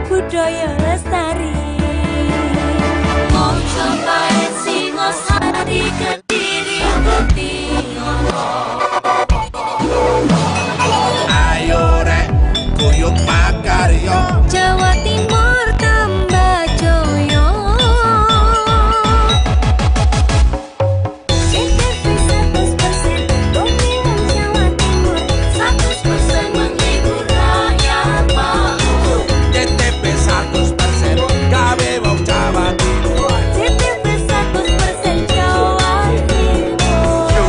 budaya lestari. Mau cobain Singosari Kediri Ayo rek guyub makarya Jawa Timur tambah joyo. JTV 100% Pemilihan Jawa Timur 100% menghibur rakyat makmur. JTP 100% gawe wong Jawa Timur. JTV 100% Jawa Timur. Yo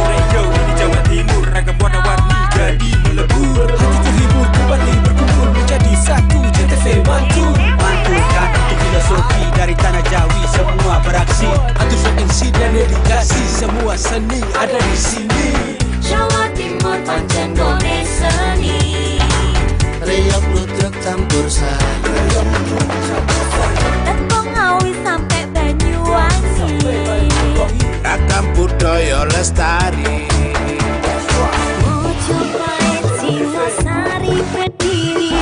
ini Jawa Timur, ragam warna-warni jadi melebur. Hati terhibur kembali berkumpul menjadi satu. JTV mantul, mantulkan untuk filosofi dari tanah Jawi. Semua beraksi, atur frekuensi dan edukasi. Semua seni ada di sini. Jawa Timur pancen gone seni. Riok ludruk campur sari. Teko Ngawi sampai Banyuwangi. Ragam budaya lestari. Mau cobain Singosari berdiri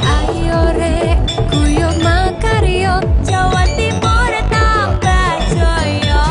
Ayo rek guyub makarya Jawa Timur tambah joyo.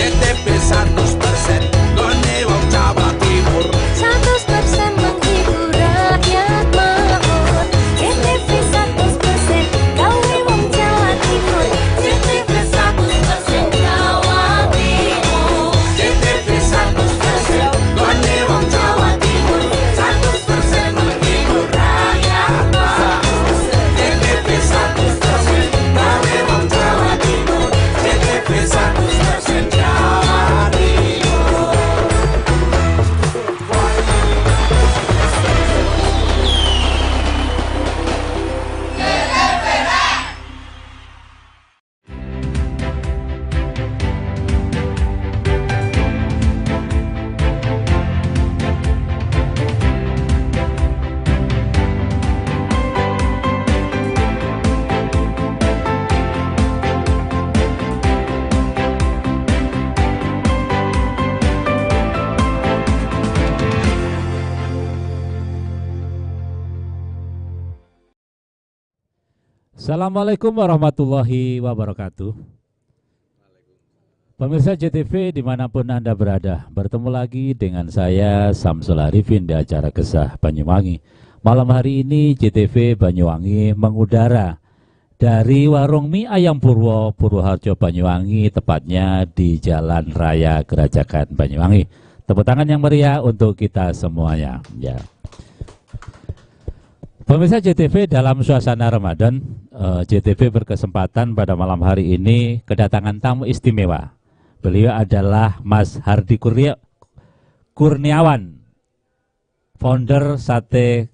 JTP 100% gone wong Jawa Timur. 100% menghibur rakyat makmur. JTV 100% gawe wong Jawa Timur. JTV 100% Jawa Timur. JTP 100% gone wong Jawa Timur. 100% menghibur rakyat makmur. JTP 100% gawe wong Jawa Timur. JTP 100% Jawa Timur. Assalamualaikum warahmatullahi wabarakatuh. Pemirsa JTV dimanapun Anda berada, bertemu lagi dengan saya Samsul Arifin di acara Kesah Banyuwangi. Malam hari ini JTV Banyuwangi mengudara dari Warung Mie Ayam Purwo, Purwoharjo Banyuwangi, tepatnya di Jalan Raya Gerajakan Banyuwangi. Tepuk tangan yang meriah untuk kita semuanya. Ya. Pemirsa JTV dalam suasana Ramadan, JTV berkesempatan pada malam hari ini kedatangan tamu istimewa. Beliau adalah Mas Hardi Kurniawan, founder Sate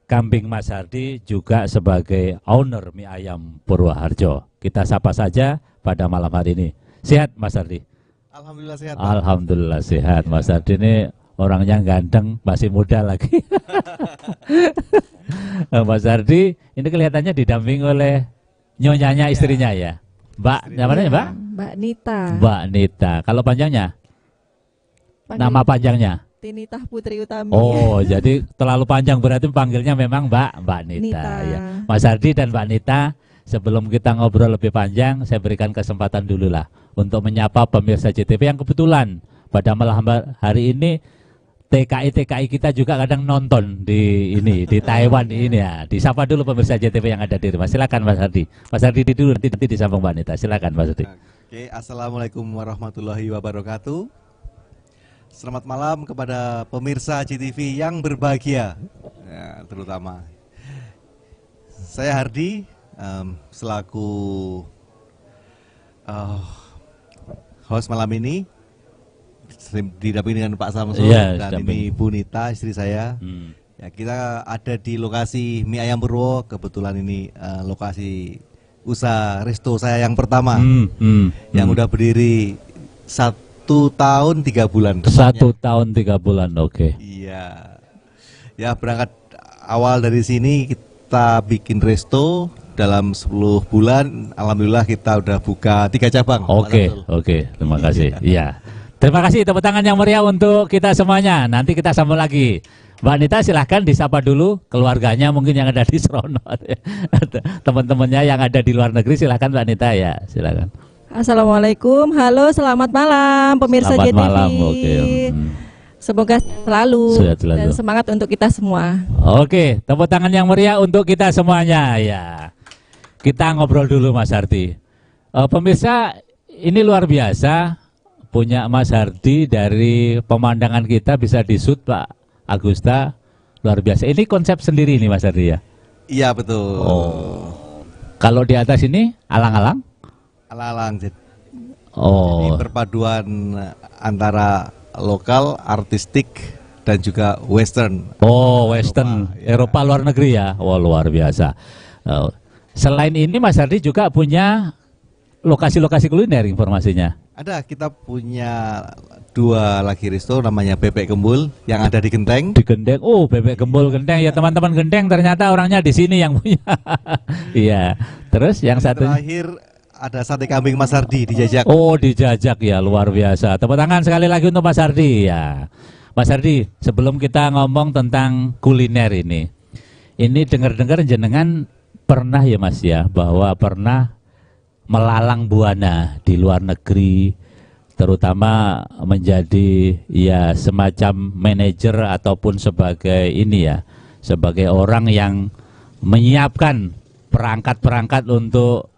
Kambing Mas Hardi, juga sebagai owner Mie Ayam Purwoharjo. Kita sapa saja pada malam hari ini. Sehat Mas Hardi? Alhamdulillah sehat. Alhamdulillah sehat. Mas Hardi ini orangnya ganteng, masih muda lagi. Mas Hardi ini kelihatannya didampingi oleh nyonyanya istrinya ya. Mbak, namanya Mbak? Mbak Nita. Mbak Nita. Kalau panjangnya? Nama panjangnya? Tinitah Putri Utami. Oh, jadi terlalu panjang berarti panggilnya memang Mbak Nita. Nita. Ya. Mas Hardi dan Mbak Nita, sebelum kita ngobrol lebih panjang, saya berikan kesempatan dulu lah untuk menyapa pemirsa JTV yang kebetulan pada malam hari ini TKI kita juga kadang nonton di Taiwan ini ya. Disapa dulu pemirsa JTV yang ada di rumah. Silakan Mas Hardi. Mas Hardi dulu nanti disambung Mbak Nita. Silakan Mas Hardi. Oke, assalamualaikum warahmatullahi wabarakatuh. Selamat malam kepada pemirsa JTV yang berbahagia, ya, terutama. Saya Hardi, selaku host malam ini. Didampingi dengan Pak Samsul dan ini Bu Nita istri saya. Ya, kita ada di lokasi Mie Ayam Purwo. Kebetulan ini lokasi usaha resto saya yang pertama, yang udah berdiri 1 tahun 3 bulan. 1 tahun 3 bulan, oke. Iya. Ya, berangkat awal dari sini kita bikin resto. Dalam 10 bulan, alhamdulillah kita udah buka 3 cabang. Oke, terima kasih. Iya. Terima kasih, tepuk tangan yang meriah untuk kita semuanya. Nanti kita sambung lagi. Mbak Nita silahkan disapa dulu keluarganya mungkin yang ada di Serono. Teman-temannya yang ada di luar negeri silahkan Mbak Nita ya, silahkan. Assalamualaikum, halo selamat malam pemirsa Selamat JTV. malam, oke. Semoga selalu Sehat selalu. dan semangat untuk kita semua. Oke, tepuk tangan yang meriah untuk kita semuanya ya. Kita ngobrol dulu Mas Hardi. Pemirsa, ini luar biasa punya Mas Hardi, dari pemandangan kita bisa disut Pak Agusta, luar biasa. Ini konsep sendiri nih Mas Hardi ya? Iya betul. Oh. Kalau di atas ini alang-alang? Alang-alang. Jadi Oh. perpaduan antara lokal, artistik dan juga western. Oh, western, Eropa, ya. Eropa luar negeri ya. Wah, luar biasa. Selain ini Mas Hardi juga punya lokasi-lokasi kuliner informasinya. Ada, kita punya 2 lagi resto namanya Bebek Gembul yang ada di Genteng. Di Genteng, oh Bebek Gembul Genteng ya teman-teman Genteng, ternyata orangnya di sini yang punya. Iya. Terus yang satunya? Terakhir ada sate kambing Mas Hardi di Jajak. Oh di Jajak ya, luar biasa. Tepuk tangan sekali lagi untuk Mas Hardi ya. Mas Hardi, sebelum kita ngomong tentang kuliner ini dengar-dengar jenengan pernah ya Mas ya, bahwa pernah melalang buana di luar negeri, terutama menjadi ya semacam manajer ataupun sebagai ini ya, sebagai orang yang menyiapkan perangkat-perangkat untuk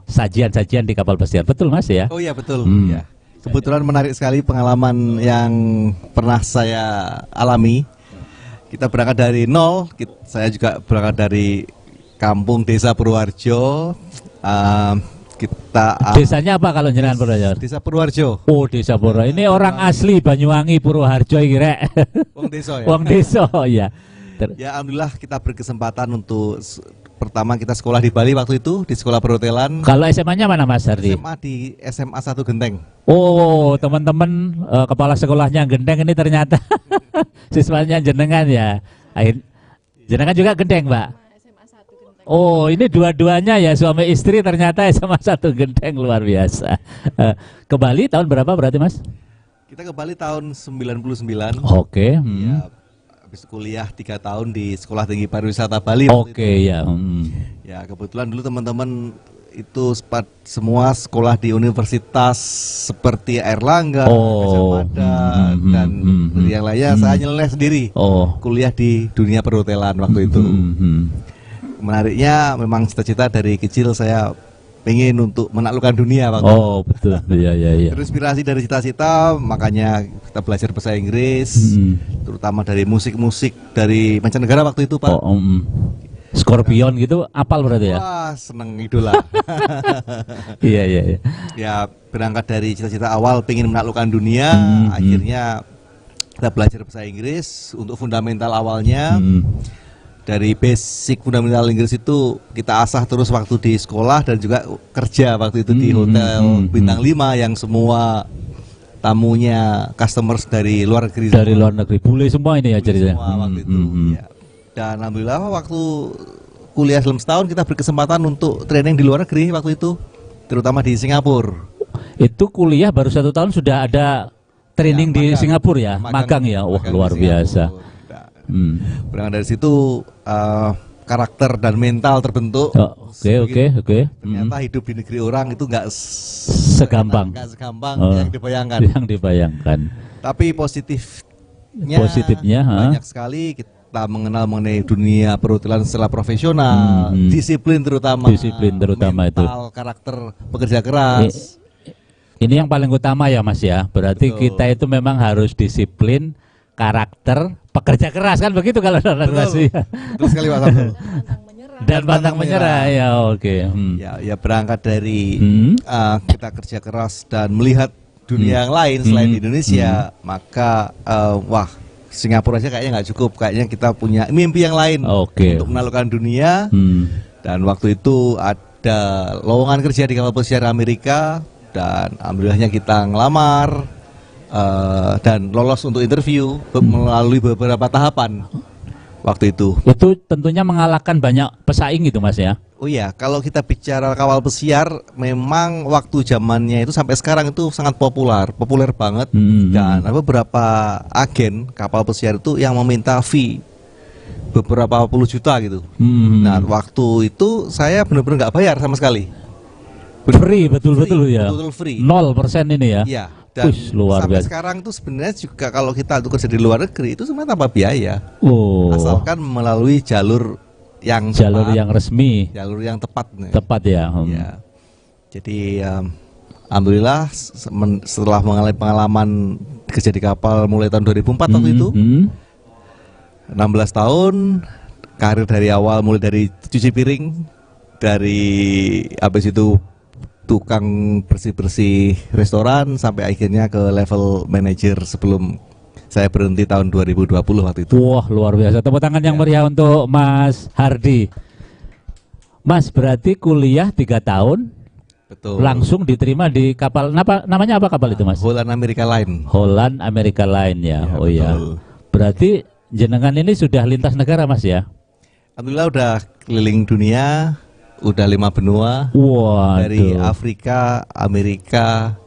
sajian-sajian di kapal pesiar. Betul Mas ya? Oh iya betul. Ya. Kebetulan menarik sekali pengalaman yang pernah saya alami. Kita berangkat dari nol, saya juga berangkat dari kampung desa Purwoharjo. Desanya apa kalau jenengan Purwoharjo? Desa Purwoharjo. Oh, Desa Purwoharjo. Ini orang asli Banyuwangi Purwoharjo iki rek. Wong desa ya. Wong desa ya. Ya alhamdulillah kita berkesempatan untuk pertama kita sekolah di Bali waktu itu di sekolah perhotelan. Kalau SMA-nya mana Mas Hardi? SMA di SMA 1 Genteng. Oh, teman-teman kepala sekolahnya Genteng ini ternyata siswanya jenengan ya. Jenengan juga Genteng, Mbak? Oh, ini dua-duanya ya suami istri ternyata SMA 1 Genteng, luar biasa. Ke Bali tahun berapa berarti Mas? Kita ke Bali tahun 99. Oke. Ya, habis kuliah 3 tahun di Sekolah Tinggi Pariwisata Bali. Oke ya. Ya kebetulan dulu teman-teman itu semua sekolah di universitas seperti Airlangga, Gajah Mada, dan yang lainnya. Saya nyeleneh sendiri. Kuliah di dunia perhotelan waktu itu. Menariknya memang cita-cita dari kecil saya pengen untuk menaklukkan dunia waktu itu. Betul. Iya. Terinspirasi dari cita-cita, makanya kita belajar bahasa Inggris, terutama dari musik-musik dari mancanegara waktu itu, Pak. Scorpion gitu, apal berarti ya? Wah, seneng idola. Iya. Ya, berangkat dari cita-cita awal pengen menaklukkan dunia, akhirnya kita belajar bahasa Inggris untuk fundamental awalnya. Dari basic fundamental Inggris itu kita asah terus waktu di sekolah dan juga kerja waktu itu di hotel bintang 5 yang semua tamunya customers dari luar negeri. Dari luar negeri, bule semua ini ya ceritanya. Semua waktu itu. Ya. Dan alhamdulillah waktu kuliah selama setahun kita berkesempatan untuk training di luar negeri waktu itu, terutama di Singapura. Itu kuliah baru 1 tahun sudah ada training ya, di Singapura ya, magang ya, wah luar biasa. Berangkat dari situ karakter dan mental terbentuk. Oke. Ternyata hidup di negeri orang itu nggak segampang yang dibayangkan. Tapi positifnya banyak sekali. Kita mengenal mengenai dunia perhotelan secara profesional, disiplin terutama mental, karakter, pekerja keras. Ini yang paling utama ya Mas ya. Berarti kita itu memang harus disiplin, karakter, pekerja keras kan begitu kalau dalam Mas. Betul sekali Pak Sabtu. Dan pantang menyerah ya, oke. Ya berangkat dari kita kerja keras dan melihat dunia yang lain selain di Indonesia, maka wah Singapura aja kayaknya nggak cukup, kayaknya kita punya mimpi yang lain untuk menaklukkan dunia. Dan waktu itu ada lowongan kerja di kapal pesiar Amerika dan alhamdulillahnya kita ngelamar dan lolos untuk interview melalui beberapa tahapan. waktu itu. Itu tentunya mengalahkan banyak pesaing gitu Mas ya. Oh iya, kalau kita bicara kapal pesiar, memang waktu zamannya itu sampai sekarang itu sangat populer banget. Dan ada beberapa agen kapal pesiar itu yang meminta fee beberapa puluh juta gitu. Nah, waktu itu saya benar-benar nggak bayar sama sekali. Free, betul-betul ya. Betul free. 0% ini ya. Iya. Dan luar sampai biasa. sekarang tuh sebenarnya juga kalau kita untuk kerja di luar negeri itu sebenarnya tanpa biaya. Asalkan melalui jalur yang resmi, jalur yang tepat. Tepat ya. Ya. Jadi alhamdulillah setelah mengalami pengalaman kerja di kapal mulai tahun 2004 waktu itu, 16 tahun karir dari awal, mulai dari cuci piring, dari habis itu tukang bersih-bersih restoran sampai akhirnya ke level manajer sebelum saya berhenti tahun 2020 waktu itu. Wah, luar biasa. Tepuk tangan yang meriah untuk Mas Hardi. Mas berarti kuliah 3 tahun. Betul. Langsung diterima di kapal namanya apa kapal itu Mas? Holland America Line. Holland America Line ya. Oh iya. Berarti jenengan ini sudah lintas negara Mas ya? Alhamdulillah udah keliling dunia. Udah 5 benua. Waduh. Dari Afrika, Amerika,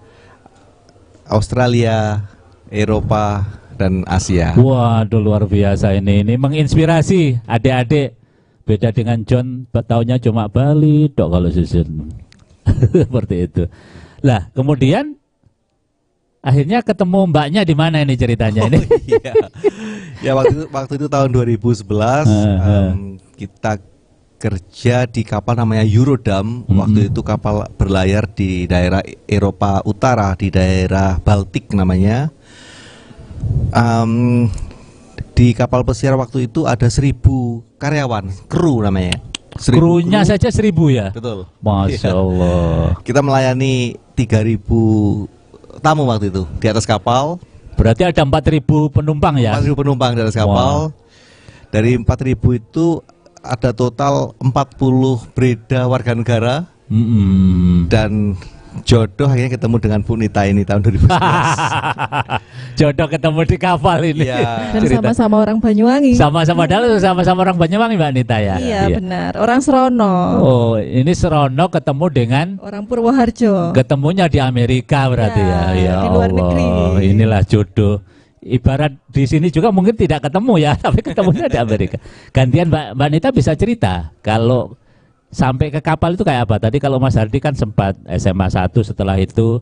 Australia, Eropa, dan Asia. Waduh, luar biasa ini menginspirasi adik-adik. Beda dengan John, tahunnya cuma Bali, dok kalau susun. Seperti itu. Lah, kemudian akhirnya ketemu mbaknya di mana ini ceritanya ini? Iya. Ya waktu itu tahun 2011 kita kerja di kapal namanya Eurodam. Waktu itu kapal berlayar di daerah Eropa Utara, di daerah Baltik namanya. Di kapal pesiar waktu itu ada 1.000 karyawan, kru namanya. Krunya saja 1.000 ya? Betul. Masya Allah. Kita melayani 3.000 tamu waktu itu di atas kapal. Berarti ada 4.000 penumpang ya? 4.000 penumpang di atas kapal. Dari 4.000 itu ada total 40 breda warga negara. Dan jodoh akhirnya ketemu dengan Bu Nita ini tahun 2011. Jodoh ketemu di kapal ini. Ya. Dan sama-sama orang Banyuwangi. Sama-sama orang Banyuwangi Mbak Nita ya. Iya benar, orang Serono. Oh, ini Serono ketemu dengan orang Purwoharjo. Ketemunya di Amerika berarti ya. Ya di luar negeri. Inilah jodoh. Ibarat di sini juga mungkin tidak ketemu ya, tapi ketemunya di Amerika. Gantian Mbak Nita bisa cerita kalau sampai ke kapal itu kayak apa? Tadi kalau Mas Hardi kan sempat SMA 1, setelah itu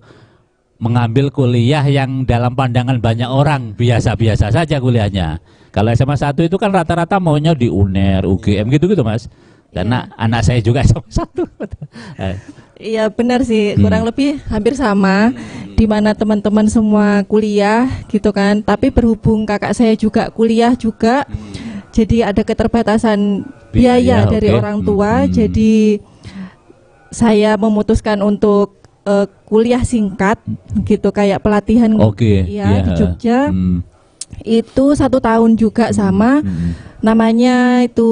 mengambil kuliah yang dalam pandangan banyak orang biasa-biasa saja kuliahnya. Kalau SMA 1 itu kan rata-rata maunya di UNER, UGM gitu-gitu Mas. Karena anak saya juga SMA 1. Iya benar sih, kurang lebih hampir sama. Di mana teman-teman semua kuliah gitu kan. Tapi berhubung kakak saya juga kuliah juga, jadi ada keterbatasan biaya dari orang tua. Jadi saya memutuskan untuk kuliah singkat gitu, kayak pelatihan di Jogja. Itu 1 tahun juga sama. Namanya itu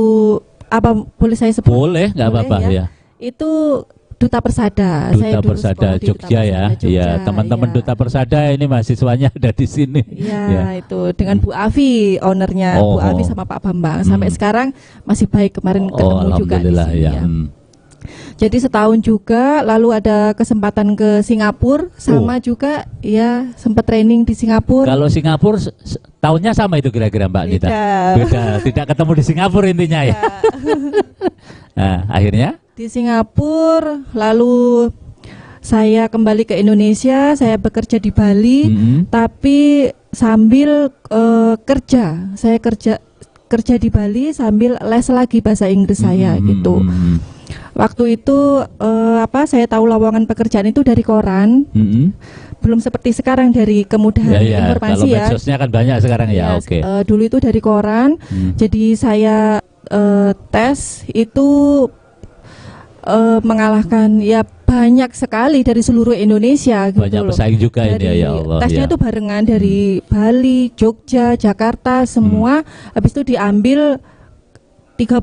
apa, boleh saya sebut? Boleh, nggak apa-apa ya. Itu Duta Persada. Duta Persada Jogja ya. Iya, teman-teman Duta Persada ini mahasiswanya ada di sini. Iya, itu dengan Bu Avi, ownernya Bu Avi sama Pak Bambang. Sampai sekarang masih baik, kemarin ketemu juga di sini ya. Jadi setahun juga, lalu ada kesempatan ke Singapura sama juga ya, sempat training di Singapura. Kalau Singapura tahunnya sama itu kira-kira Mbak Nita? Beda, tidak ketemu di Singapura intinya ya. Nah, akhirnya di Singapura, lalu saya kembali ke Indonesia, saya bekerja di Bali, tapi sambil kerja, saya kerja di Bali sambil les lagi bahasa Inggris saya gitu. Waktu itu saya tahu lowongan pekerjaan itu dari koran, belum seperti sekarang dari kemudahan informasi ya. Kalau medsosnya kan banyak sekarang ya. Oke. Dulu itu dari koran, jadi saya tes itu mengalahkan ya banyak sekali dari seluruh Indonesia gitu. Banyak pesaing juga ini ya Allah. Tesnya itu barengan dari Bali, Jogja, Jakarta semua. Habis itu diambil 30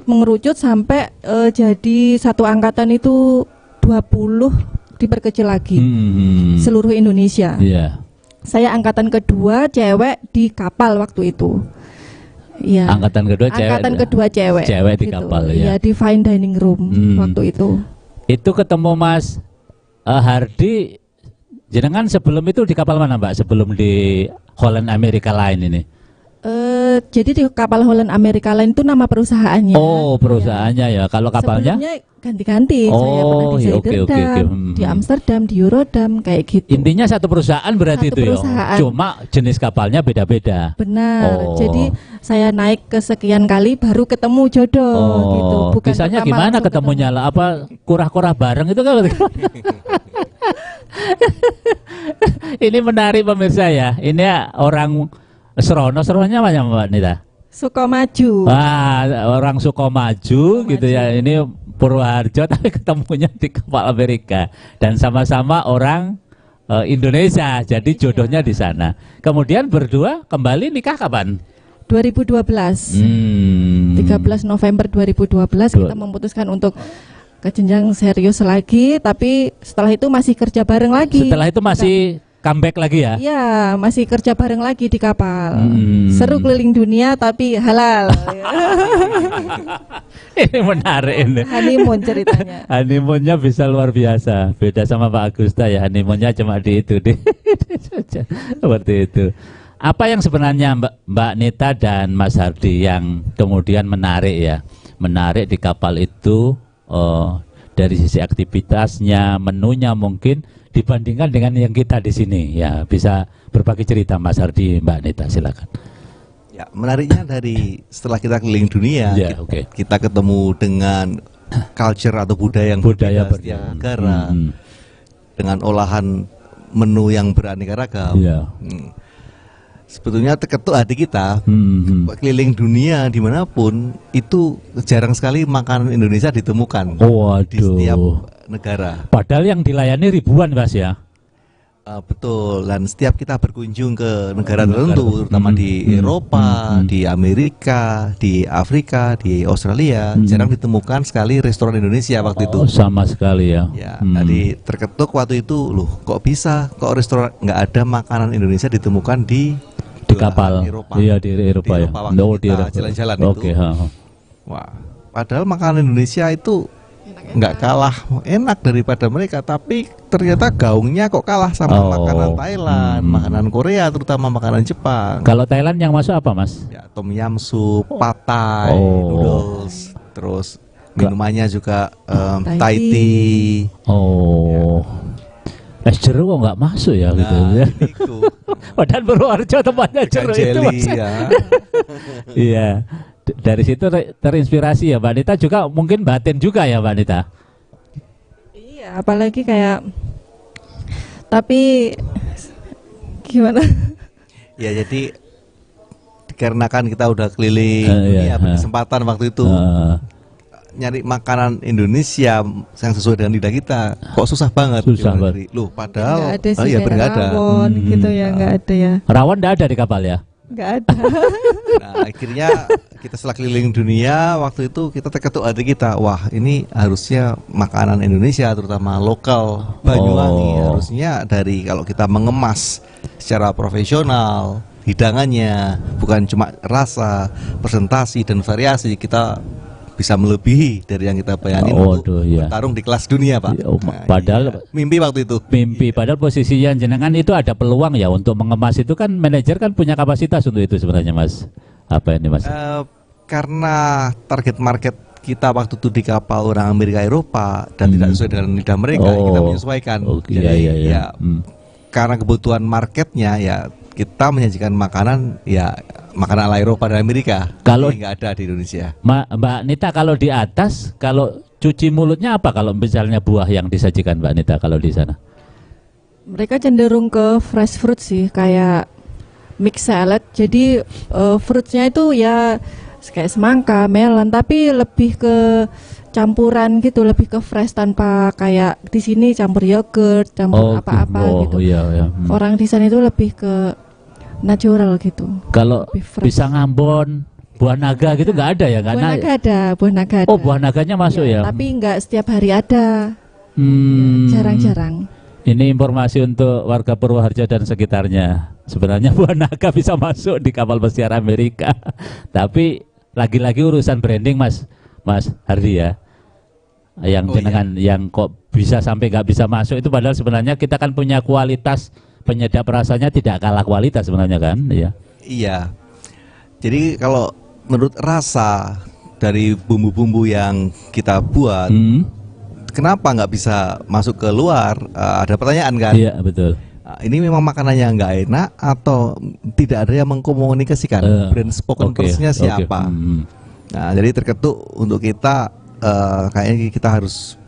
mengerucut sampai jadi satu angkatan itu 20 diperkecil lagi. Seluruh Indonesia. Saya angkatan kedua cewek di kapal waktu itu. Iya. Angkatan kedua cewek. Angkatan kedua cewek. Cewek di gitu. kapal ya. Iya, di fine dining room waktu itu. Itu ketemu Mas Hardi, jenengan sebelum itu di kapal mana Mbak? Sebelum di Holland America Line ini? Jadi di kapal Holland America Line itu nama perusahaannya. Oh, perusahaannya ya. Kalau kapalnya? Sebelumnya ganti-ganti. Saya pernah di Zaiderdam, di Amsterdam, di Eurodam, kayak gitu. Intinya satu perusahaan berarti Satu itu perusahaan. ya. Cuma jenis kapalnya beda-beda. Benar. Oh. Jadi saya naik kesekian kali baru ketemu jodoh gitu. Bukan Kisahnya pertama gimana langsung ketemunya lah? Apa kurah-kurah bareng itu kan? Ini menarik pemirsa ya. Ini orang Serono-serononya banyak Mbak Nita. Sukomaju. Wah, orang Sukomaju gitu ya. Ini Purwoharjo tapi ketemunya di kapal Amerika dan sama-sama orang Indonesia. Jadi jodohnya di sana. Kemudian berdua kembali nikah kapan? 2012. 13 November 2012 kita memutuskan untuk ke jenjang serius lagi, tapi setelah itu masih kerja bareng lagi. Setelah itu masih comeback lagi ya? Iya, masih kerja bareng lagi di kapal. Seru keliling dunia tapi halal. Ini menarik ini. Honeymoon ceritanya. Honeymoonnya bisa luar biasa. Beda sama Pak Agusta ya, honeymoonnya cuma di itu. Seperti itu. Apa yang sebenarnya Mbak Nita dan Mas Hardi yang kemudian menarik ya? Menarik di kapal itu dari sisi aktivitasnya, menunya mungkin dibandingkan dengan yang kita di sini ya, bisa berbagi cerita Mas Hardi, Mbak Nita, silakan. Ya, menariknya dari setelah kita keliling dunia, Ya, kita ketemu dengan culture atau budaya yang berbeda setiap negara, dengan olahan menu yang beraneka ragam. Ya. Sebetulnya terketuk hati kita, keliling dunia dimanapun itu jarang sekali makanan Indonesia ditemukan di setiap negara. Padahal yang dilayani ribuan Mas ya. Betul, dan setiap kita berkunjung ke negara tertentu, terutama di Eropa, di Amerika, di Afrika, di Australia, jarang ditemukan sekali restoran Indonesia waktu itu. Sama sekali ya. Jadi terketuk waktu itu, loh kok bisa, kok restoran nggak ada makanan Indonesia ditemukan di kapal Eropa. Iya di Eropa ya. Di jalan-jalan itu. Wah, padahal makanan Indonesia itu nggak kalah enak daripada mereka, tapi ternyata gaungnya kok kalah sama makanan Thailand, makanan Korea, terutama makanan Jepang. Kalau Thailand yang masuk apa Mas? Ya, tom yum soup, pad thai, noodles, terus minumannya juga Thai tea. Es jeruk kok nggak masuk ya gitu ya. Padahal Purwoharjo tempatnya jeruk itu Mas. Iya. Dari situ terinspirasi ya Mbak Nita, juga mungkin batin juga ya Mbak Nita. Iya, apalagi kayak, tapi gimana? Ya jadi dikarenakan kita udah keliling dunia, berkesempatan waktu itu nyari makanan Indonesia yang sesuai dengan lidah kita, kok susah banget. Susah banget. Loh, padahal nggak ada sih, kayak rawon gitu ya, nggak ada ya. Rawon nggak ada di kapal ya? Nggak ada. Nah, akhirnya kita setelah keliling dunia, waktu itu kita terketuk hati kita, wah ini harusnya makanan Indonesia, terutama lokal Banyuwangi, harusnya dari kalau kita mengemas secara profesional, hidangannya bukan cuma rasa, presentasi dan variasi, kita bisa melebihi dari yang kita bayangin untuk bertarung di kelas dunia Pak. Padahal mimpi waktu itu. Mimpi, padahal posisinya jenengan itu ada peluang ya untuk mengemas itu, kan manajer kan punya kapasitas untuk itu sebenarnya Mas. Apa ini Mas? Karena target market kita waktu itu di kapal orang Amerika Eropa dan tidak sesuai dengan lidah mereka, kita menyesuaikan. Jadi karena kebutuhan marketnya ya kita menyajikan makanan ya makanan ala Eropa dan Amerika. Kalau nggak ada di Indonesia. Mbak Nita, kalau di atas, kalau cuci mulutnya apa kalau misalnya buah yang disajikan Mbak Nita kalau di sana? Mereka cenderung ke fresh fruit sih, kayak mix salad. Jadi fruitnya itu ya kayak semangka, melon, tapi lebih ke campuran gitu, lebih ke fresh tanpa kayak di sini campur yogurt, campur apa-apa gitu. Orang di sana itu lebih ke natural gitu. Kalau pisang Ambon, buah naga gitu nggak ada ya? Buah naga ada, buah naga ada. Oh, buah naganya masuk ya? Tapi nggak setiap hari ada. Jarang-jarang. Ini informasi untuk warga Purwoharjo dan sekitarnya. sebenarnya buah naga bisa masuk di kapal pesiar Amerika. Tapi lagi-lagi urusan branding Mas Hardi ya. Yang jenengan yang kok bisa sampai nggak bisa masuk itu, padahal sebenarnya kita kan punya kualitas penyedap rasanya tidak kalah kualitas sebenarnya kan, ya. Iya. Jadi kalau menurut rasa dari bumbu-bumbu yang kita buat, kenapa nggak bisa masuk ke luar? Ada pertanyaan kan? Iya betul. Ini memang makanannya nggak enak atau tidak ada yang mengkomunikasikan brand spoken person-nya siapa? Nah, jadi terketuk untuk kita. Kayaknya kita harus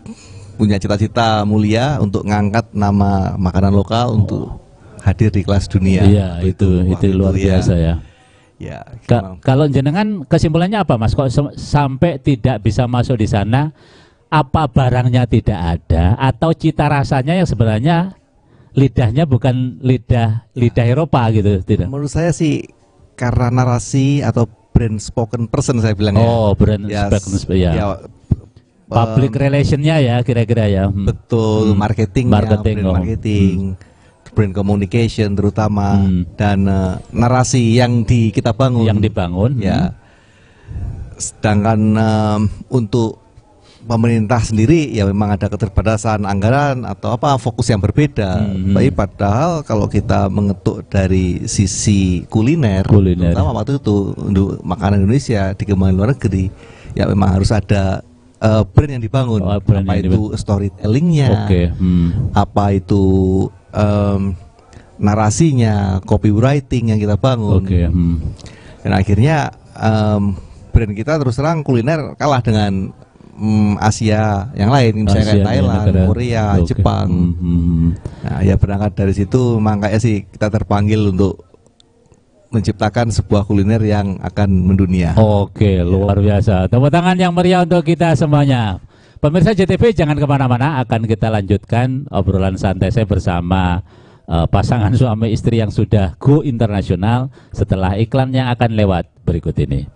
punya cita-cita mulia untuk ngangkat nama makanan lokal untuk hadir di kelas dunia. Iya, itu luar biasa ya. Ya. Kalau jenengan kesimpulannya apa Mas? Kok sampai tidak bisa masuk di sana? Apa barangnya tidak ada atau cita rasanya yang sebenarnya lidahnya bukan lidah Eropa gitu, tidak? Menurut saya sih karena narasi atau brand spoken person saya bilang ya. Oh, brand spoken ya. Public relationnya ya kira-kira ya. Betul, marketing, brand communication terutama, dan narasi yang kita bangun. Yang dibangun. Ya. Sedangkan untuk pemerintah sendiri ya memang ada keterbatasan anggaran atau apa, fokus yang berbeda. Tapi padahal kalau kita mengetuk dari sisi kuliner. Terutama waktu itu untuk makanan Indonesia dikembangkan luar negeri, ya memang harus ada brand yang dibangun. Apa itu storytellingnya, apa itu narasinya, copywriting yang kita bangun. Dan akhirnya brand kita terus terang kuliner kalah dengan Asia yang lain, misalnya kayak Thailand, Korea, Jepang. Nah, ya berangkat dari situ memang kayak sih kita terpanggil untuk menciptakan sebuah kuliner yang akan mendunia. Oke, luar biasa. Tepuk tangan yang meriah untuk kita semuanya. Pemirsa JTV jangan kemana-mana, akan kita lanjutkan obrolan santai saya bersama pasangan suami istri yang sudah go internasional setelah iklan yang akan lewat berikut ini.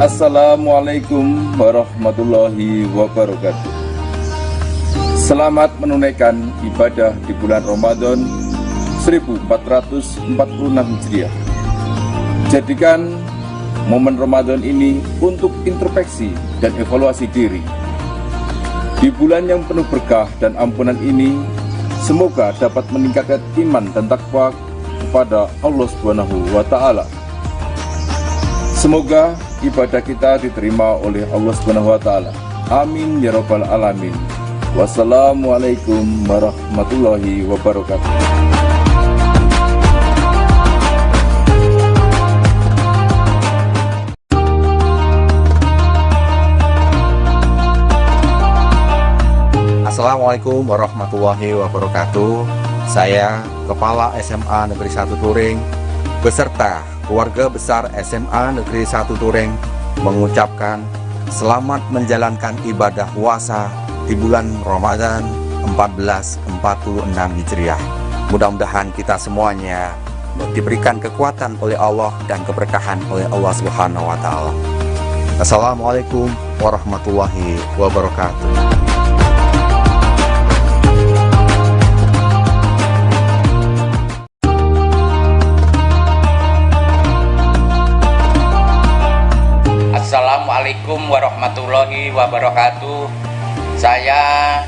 Assalamualaikum warahmatullahi wabarakatuh. Selamat menunaikan ibadah di bulan Ramadan 1446 Hijriah. Jadikan momen Ramadan ini untuk introspeksi dan evaluasi diri. Di bulan yang penuh berkah dan ampunan ini, semoga dapat meningkatkan iman dan takwa kepada Allah Subhanahu wa Ta'ala. Semoga ibadah kita diterima oleh Allah Subhanahu wa Ta'ala. Amin ya rabbal alamin. Wassalamualaikum warahmatullahi wabarakatuh. Assalamualaikum warahmatullahi wabarakatuh. Saya Kepala SMA Negeri 1 Turing beserta keluarga besar SMA Negeri 1 Turing mengucapkan selamat menjalankan ibadah puasa di bulan Ramadan 1446 Hijriah. Mudah-mudahan kita semuanya diberikan kekuatan oleh Allah dan keberkahan oleh Allah Subhanahu wa Ta'ala. Assalamualaikum warahmatullahi wabarakatuh. Assalamualaikum warahmatullahi wabarakatuh. Saya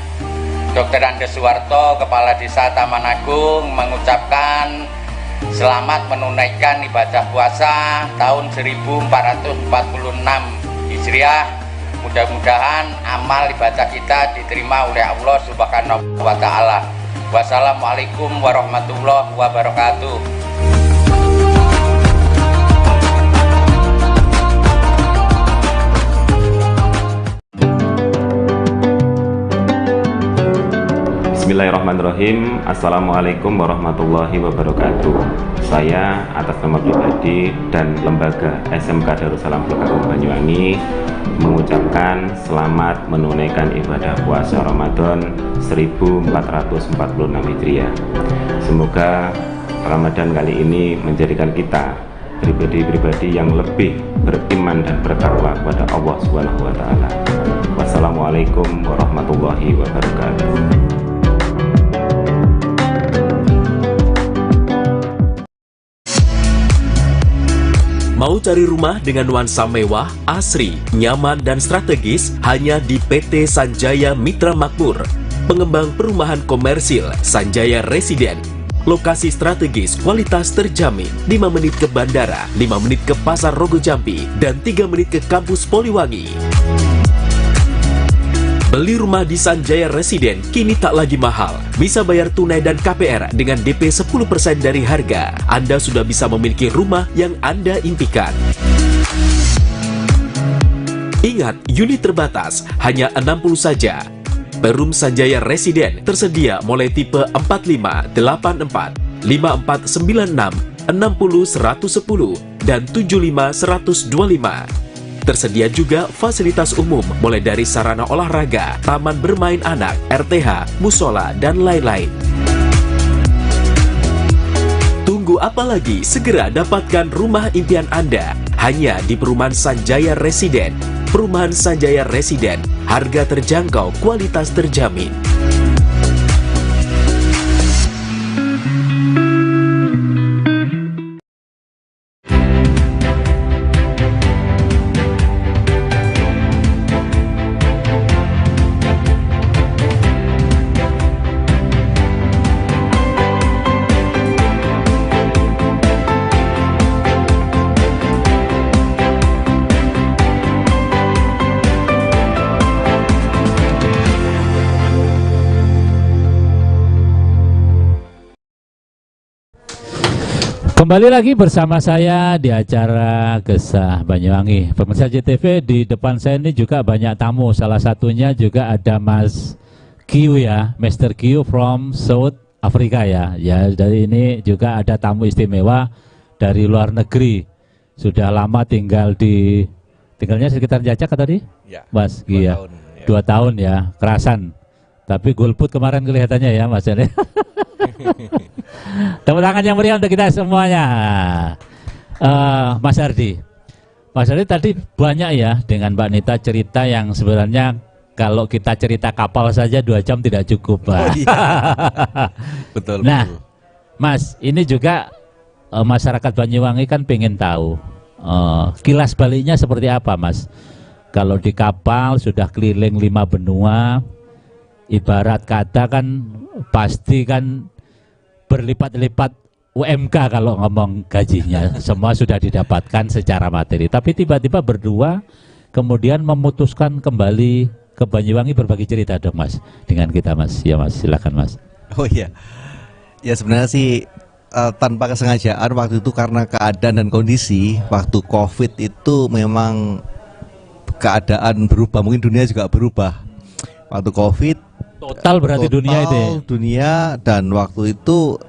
Dr. Andes Suwarto, Kepala Desa Taman Agung, mengucapkan selamat menunaikan ibadah puasa tahun 1446 Hijriah. Mudah-mudahan amal ibadah kita diterima oleh Allah Subhanahu wa Ta'ala. Wassalamualaikum warahmatullahi wabarakatuh. Bismillahirrahmanirrahim. Assalamualaikum warahmatullahi wabarakatuh. Saya atas nama pribadi dan lembaga SMK Darussalam Kabupaten Banyuwangi mengucapkan selamat menunaikan ibadah puasa Ramadan 1446 Hijriah. Semoga Ramadan kali ini menjadikan kita pribadi-pribadi yang lebih beriman dan bertakwa kepada Allah Subhanahu wa taala. Wassalamualaikum warahmatullahi wabarakatuh. Mau cari rumah dengan nuansa mewah, asri, nyaman, dan strategis hanya di PT Sanjaya Mitra Makmur. Pengembang perumahan komersil Sanjaya Residen. Lokasi strategis, kualitas terjamin. 5 menit ke bandara, 5 menit ke Pasar Rogo Jambi, dan 3 menit ke kampus Poliwangi. Beli rumah di Sanjaya Residen kini tak lagi mahal. Bisa bayar tunai dan KPR dengan DP 10% dari harga. Anda sudah bisa memiliki rumah yang Anda impikan. Ingat, unit terbatas, hanya 60 saja. Perum Sanjaya Residen tersedia mulai tipe 45, 84, 5496, 60 110, dan 75 125. Tersedia juga fasilitas umum mulai dari sarana olahraga, taman bermain anak, RTH, musola, dan lain-lain. Tunggu apa lagi? Segera dapatkan rumah impian Anda hanya di Perumahan Sanjaya Residen. Perumahan Sanjaya Residen, harga terjangkau, kualitas terjamin. Kembali lagi bersama saya di acara Gesah Banyuwangi. Pemirsa JTV, di depan saya ini juga banyak tamu. Salah satunya juga ada Mas Q ya, Mr. Q from South Africa ya. Ya, dari ini juga ada tamu istimewa dari luar negeri. Sudah lama tinggalnya sekitar Jajak tadi? Ya, Mas Q ya. 2 tahun ya, kerasan. Tapi golput kemarin kelihatannya ya Mas ini. Tepuk tangan yang meriah untuk kita semuanya. Mas Ardi tadi banyak ya dengan Mbak Nita cerita yang sebenarnya kalau kita cerita kapal saja 2 jam tidak cukup, Pak. Oh, iya. Betul. Nah, betul. Mas, ini juga masyarakat Banyuwangi kan pengen tahu kilas baliknya seperti apa, Mas? Kalau di kapal sudah keliling 5 benua, ibarat kata kan pasti kan berlipat-lipat UMK kalau ngomong gajinya. Semua sudah didapatkan secara materi, tapi tiba-tiba berdua kemudian memutuskan kembali ke Banyuwangi. Berbagi cerita dong Mas dengan kita Mas. Ya Mas, silakan Mas. Oh iya, ya sebenarnya sih tanpa kesengajaan waktu itu karena keadaan dan kondisi. Waktu COVID itu memang keadaan berubah, mungkin dunia juga berubah. Waktu COVID total berarti dunia itu ya? Dunia, dan waktu itu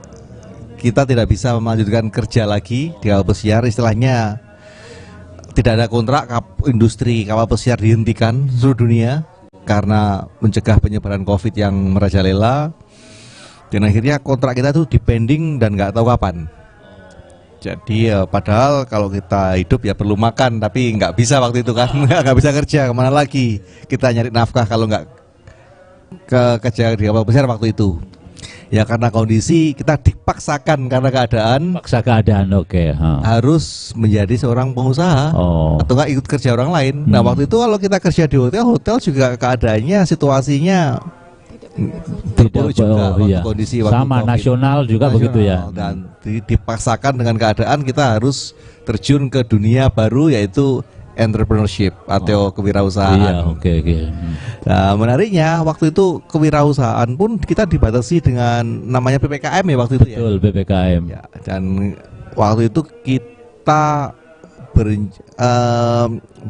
kita tidak bisa melanjutkan kerja lagi di kapal pesiar. Istilahnya tidak ada kontrak, industri kapal pesiar dihentikan seluruh dunia karena mencegah penyebaran COVID yang merajalela. Dan akhirnya kontrak kita itu dipending dan nggak tahu kapan. Jadi padahal kalau kita hidup ya perlu makan, tapi nggak bisa waktu itu kan, nggak bisa kerja, kemana lagi kita nyari nafkah kalau nggak kerja di kapal pesiar waktu itu. Ya karena kondisi kita dipaksakan karena keadaan. Paksa keadaan, oke. Harus menjadi seorang pengusaha atau nggak ikut kerja orang lain. Nah waktu itu kalau kita kerja di hotel juga keadaannya, situasinya tidak juga iya. Kondisi waktu sama COVID. Nasional juga begitu ya. Dan dipaksakan dengan keadaan kita harus terjun ke dunia baru, yaitu entrepreneurship atau kewirausahaan. Iya, oke. Nah, menariknya waktu itu kewirausahaan pun kita dibatasi dengan namanya PPKM ya waktu itu. Betul, ya. PPKM. Ya, dan waktu itu kita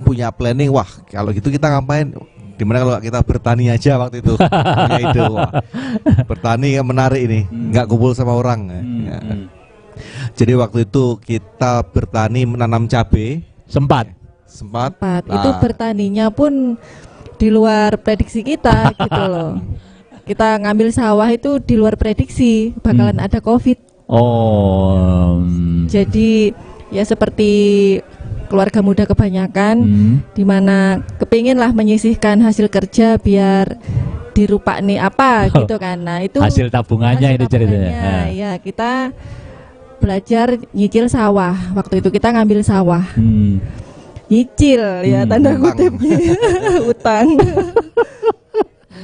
punya planning, wah kalau gitu kita ngapain? Dimana kalau kita bertani aja waktu itu, ya itu, wah, bertani kan menarik ini, nggak kumpul sama orang. Ya. Jadi waktu itu kita bertani menanam cabai. Sempat. Itu bertaninya pun di luar prediksi kita gitu loh. Kita ngambil sawah itu di luar prediksi bakalan ada COVID. Jadi ya seperti keluarga muda kebanyakan, di mana kepingin lah menyisihkan hasil kerja biar dirupak nih apa gitu kan. Nah itu hasil tabungannya ini ceritanya. Ya kita belajar nyicil sawah. Waktu itu kita ngambil sawah. Nyicil ya tanda kutipnya utang.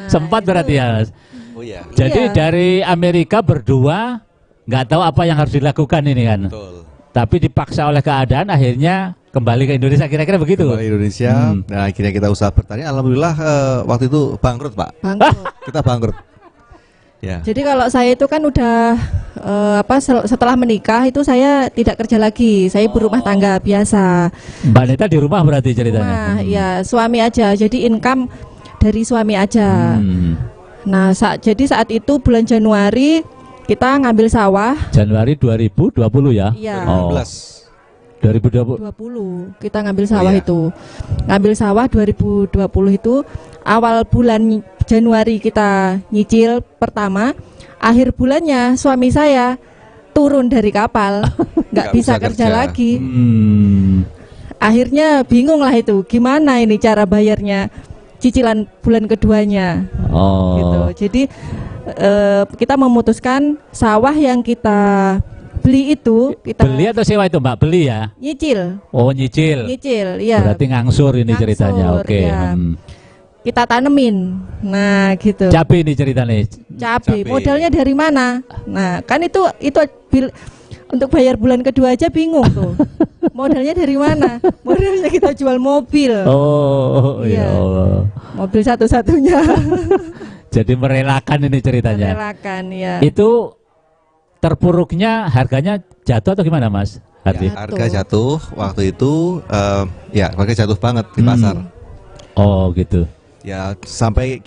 Sempat berarti ya. Oh ya. Jadi dari Amerika berdua nggak tahu apa yang harus dilakukan ini kan. Betul. Tapi dipaksa oleh keadaan akhirnya kembali ke Indonesia, kira-kira begitu. Kembali ke Indonesia. Nah akhirnya kita usaha bertani. Alhamdulillah waktu itu bangkrut Pak. Kita bangkrut. Ya. Jadi kalau saya itu kan udah setelah menikah itu saya tidak kerja lagi, saya berumah tangga biasa. Mbak Neta di rumah berarti ceritanya? Ya suami aja, jadi income dari suami aja. Nah jadi saat itu bulan Januari kita ngambil sawah. Januari 2020 ya? Iya. 2020 kita ngambil sawah itu. Ngambil sawah 2020 itu awal bulan Januari kita nyicil pertama, akhir bulannya suami saya turun dari kapal, nggak bisa kerja lagi. Akhirnya bingung lah itu, gimana ini cara bayarnya cicilan bulan keduanya. Gitu. Jadi kita memutuskan sawah yang kita beli itu kita beli atau sewa itu Mbak? Beli ya? Nyicil. Nyicil, ya. Berarti ngangsur ini ceritanya. Oke. Ya. Kita tanemin, nah gitu. Cabai ini ceritanya. Cabai. Modalnya dari mana? Nah kan itu untuk bayar bulan kedua aja bingung tuh. Modalnya dari mana? Modalnya kita jual mobil. Ya Allah. Mobil satu-satunya. Jadi merelakan ini ceritanya. Merelakan ya. Itu terpuruknya harganya jatuh atau gimana Mas? Harga jatuh waktu itu, harga jatuh banget di pasar. Gitu. Ya sampai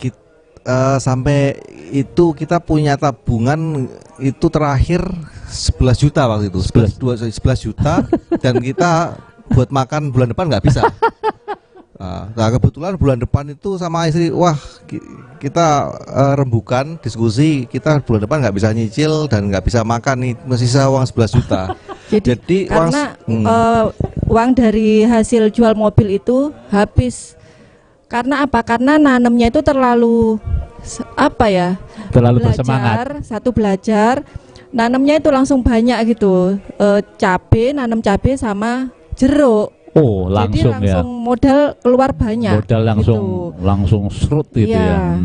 itu kita punya tabungan itu terakhir 11 juta waktu itu. 11 juta dan kita buat makan bulan depan nggak bisa. Nah kebetulan bulan depan itu sama istri, wah kita rembukan diskusi, kita bulan depan nggak bisa nyicil dan nggak bisa makan nih, masih sisa uang 11 juta. Jadi karena uang dari hasil jual mobil itu habis. Karena apa? Karena nanamnya itu terlalu terlalu bersemangat. Belajar, nanamnya itu langsung banyak gitu. Nanam cabai sama jeruk. Langsung. Jadi langsung modal keluar banyak. Modal langsung serut gitu ya.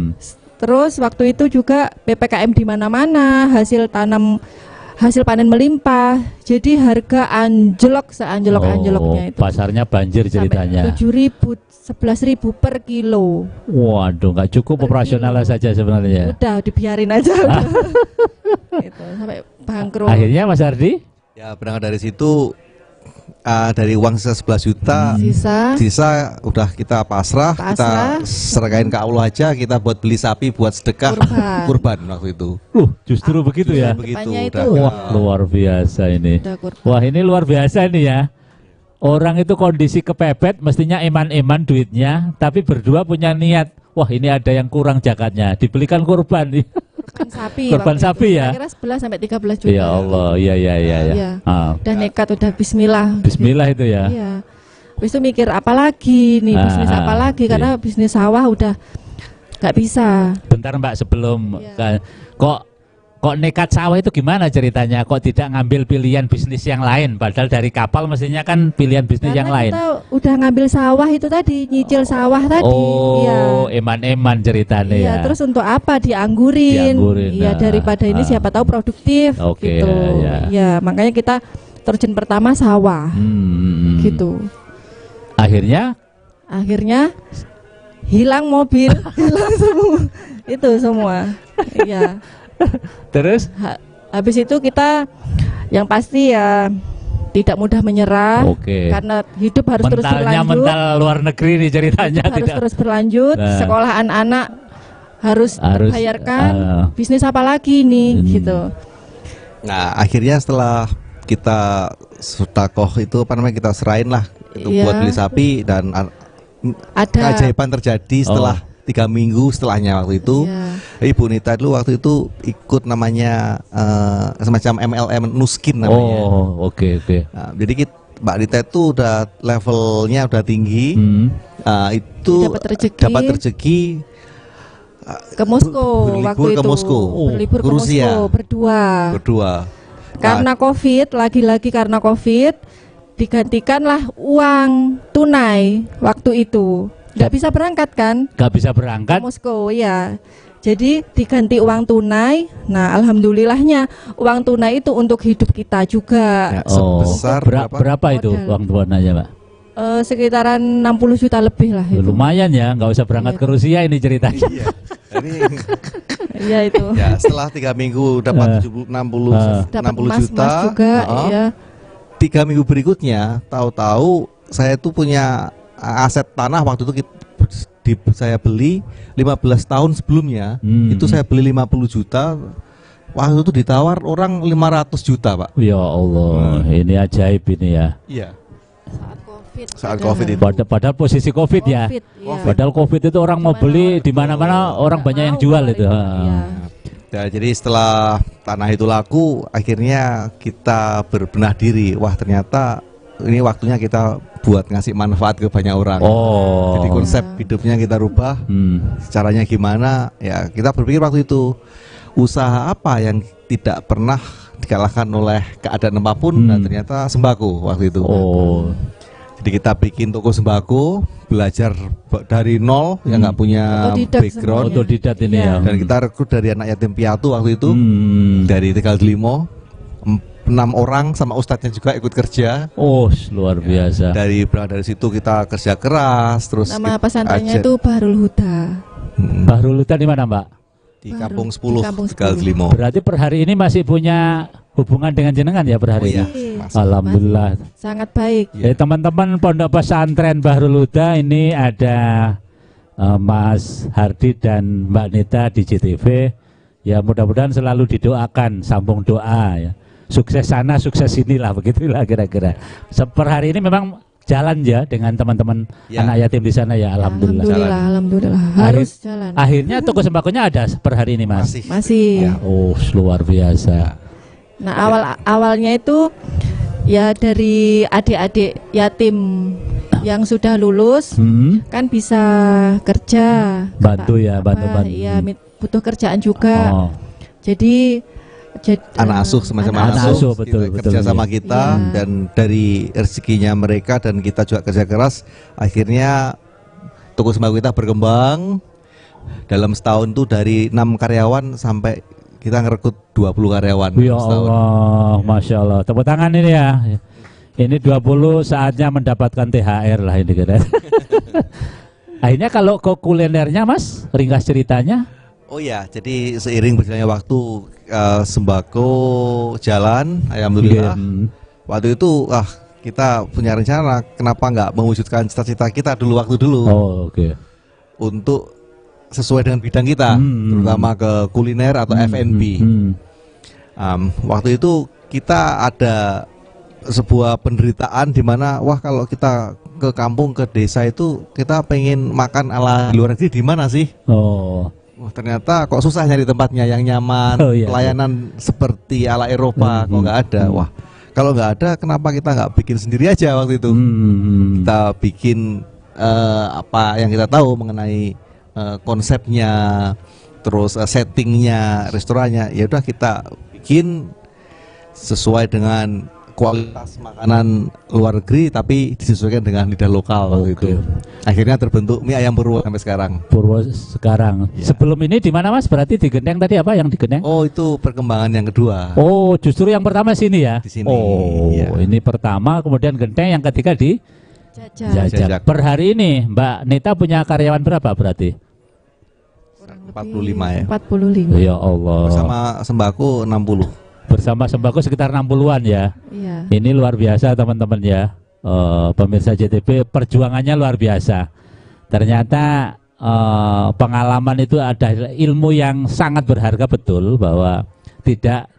Terus waktu itu juga PPKM di mana-mana, hasil panen melimpah. Jadi harga anjlok seanjlok-anjloknya itu. Pasarnya banjir ceritanya. 11.000 per kilo. Waduh, nggak cukup operasional saja sebenarnya. Udah dibiarin aja. Gitu, sampai bangkrut. Akhirnya Mas Ardi? Ya berangkat dari situ, dari uang sisa 11 juta, sisa udah kita pasrah, kita serahkan ke Allah aja, kita buat beli sapi buat sedekah kurban waktu itu. Justru begitu ya. Wah, luar biasa ini. Wah, ini luar biasa ini ya. Orang itu kondisi kepepet, mestinya eman-eman duitnya, tapi berdua punya niat, wah ini ada yang kurang zakatnya, dibelikan kurban. Kurban sapi ya. Kira 11 sampai 13 juta. Ya Allah, iya. Udah nekat, udah bismillah. Bismillah itu ya. Iya. Habis itu mikir apa lagi nih, bisnis apa lagi, karena bisnis sawah udah nggak bisa. Bentar Mbak, sebelum kok nekat sawah itu gimana ceritanya? Kok tidak ngambil pilihan bisnis yang lain? Padahal dari kapal mestinya kan pilihan bisnis yang lain. Kita udah ngambil sawah itu tadi, nyicil sawah tadi. Eman-eman ceritanya ya. Terus untuk apa? Dianggurin. Iya, daripada ini siapa tahu produktif. Gitu. Ya, makanya kita terjun pertama sawah. Gitu. Akhirnya hilang mobil, hilang semua. Itu semua. Iya. Terus habis itu kita yang pasti ya tidak mudah menyerah. Karena hidup harus terus berlanjut. Mental luar negeri nih ceritanya. Harus terus berlanjut. Sekolah anak-anak harus terbayarkan. Bisnis apa lagi nih gitu. Nah akhirnya setelah kita sedekah itu kita serahin lah itu buat beli sapi, dan ada keajaiban terjadi setelah 3 minggu setelahnya. Waktu itu Ibu Nita dulu waktu itu ikut namanya semacam MLM Nuskin namanya. Nah, jadi Mbak Nita itu udah levelnya udah tinggi, itu dapat rezeki ke Moskow waktu itu. Berlibur ke Moskow berdua. Karena COVID, lagi-lagi karena COVID, digantikanlah uang tunai waktu itu. Nggak bisa berangkat kan? Nggak bisa berangkat. Ke Moskow ya. Jadi diganti uang tunai. Nah, alhamdulillahnya uang tunai itu untuk hidup kita juga. Ya, sebesar berapa itu uang tunainya, Mbak? Sekitaran 60 juta lebih lah itu. Lumayan ya, nggak usah berangkat ke Rusia ini ceritanya. Iya itu. Ya, setelah 3 minggu dapat 60 juta juga, ya. 3 minggu berikutnya tahu-tahu saya tuh punya aset tanah waktu itu saya beli 15 tahun sebelumnya. Itu saya beli 50 juta. Waktu itu ditawar orang 500 juta, Pak. Ya Allah, ini ajaib ini ya. Iya. Saat COVID itu. Padahal posisi COVID ya. Padahal COVID itu orang mau beli di mana-mana, orang banyak yang jual itu. Ya, jadi setelah tanah itu laku, akhirnya kita berbenah diri. Wah, ternyata ini waktunya kita buat ngasih manfaat ke banyak orang. Jadi konsep hidupnya kita rubah. Caranya gimana? Ya, kita berpikir waktu itu usaha apa yang tidak pernah dikalahkan oleh keadaan apapun, dan ternyata sembako waktu itu. Jadi kita bikin toko sembako, belajar dari nol, yang nggak punya background, otodidak ini ya. Dan kita rekrut dari anak yatim piatu waktu itu, dari Tegal Delimo, 6 orang sama ustadznya juga ikut kerja. Luar biasa. Dari situ kita kerja keras, terus nama pesantrennya itu Bahrul Huda. Bahrul Huda di mana, Mbak? Di Kampung 10, Tegal Delimo. Berarti per hari ini masih punya hubungan dengan jenengan ya per hari ini? Alhamdulillah. Sangat baik. Teman-teman Pondok Pesantren Bahrul Huda, ini ada Mas Hardi dan Mbak Nita di JTV. Ya mudah-mudahan selalu didoakan, sambung doa ya. Sukses sana, sukses sinilah, begitulah kira-kira. Per hari ini memang jalan ya dengan teman-teman anak yatim di sana ya, alhamdulillah. Alhamdulillah. Harus jalan. Akhirnya toko sembakonya ada per hari ini, Mas? Masih. Ya, luar biasa. Nah, awalnya itu ya dari adik-adik yatim yang sudah lulus kan bisa kerja, bantu. Iya, butuh kerjaan juga. Jadi anak asuh semacam anak asuh betul kerja sama kita, dan dari rezekinya mereka dan kita juga kerja keras, akhirnya toko sembako kita berkembang. Dalam setahun tuh dari 6 karyawan sampai kita ngerekrut 20 karyawan. Ya Allah, Masya Allah. Tepuk tangan ini ya. Ini 20 saatnya mendapatkan THR lah ini kira. Akhirnya kalau ke kulinernya, Mas, ringkas ceritanya. Oh ya, jadi seiring berjalannya waktu sembako jalan, alhamdulillah. Waktu itu kita punya rencana, kenapa nggak mewujudkan cita-cita kita waktu dulu. Untuk sesuai dengan bidang kita, terutama ke kuliner atau F&B. Waktu itu kita ada sebuah penderitaan di mana kalau kita ke kampung, ke desa itu kita pengen makan ala luar negeri, di mana sih? Ternyata kok susah nyari tempatnya yang nyaman, pelayanan seperti ala Eropa kok nggak ada. Kalau nggak ada, kenapa kita nggak bikin sendiri aja waktu itu? Kita bikin apa yang kita tahu mengenai konsepnya, terus settingnya, restorannya. Ya udah kita bikin sesuai dengan kualitas makanan luar negeri tapi disesuaikan dengan lidah lokal waktu itu. Akhirnya terbentuk mie ayam Purwo sampai sekarang. Purwo sekarang. Ya. Sebelum ini di mana, Mas? Berarti di Genteng tadi apa yang di Genteng? Oh, itu perkembangan yang kedua. Oh, justru yang pertama sini ya? Di sini. Oh, ya. Ini pertama, kemudian Genteng, yang ketiga di Jajak. Per hari ini Mbak Nita punya karyawan berapa berarti? 45 ya. 45. Ya Allah. Bersama sembako 60. Bersama sembako sekitar 60-an ya. Iya. Ini luar biasa teman-teman ya. Pemirsa JTV, perjuangannya luar biasa. Ternyata pengalaman itu ada ilmu yang sangat berharga, betul, bahwa tidak,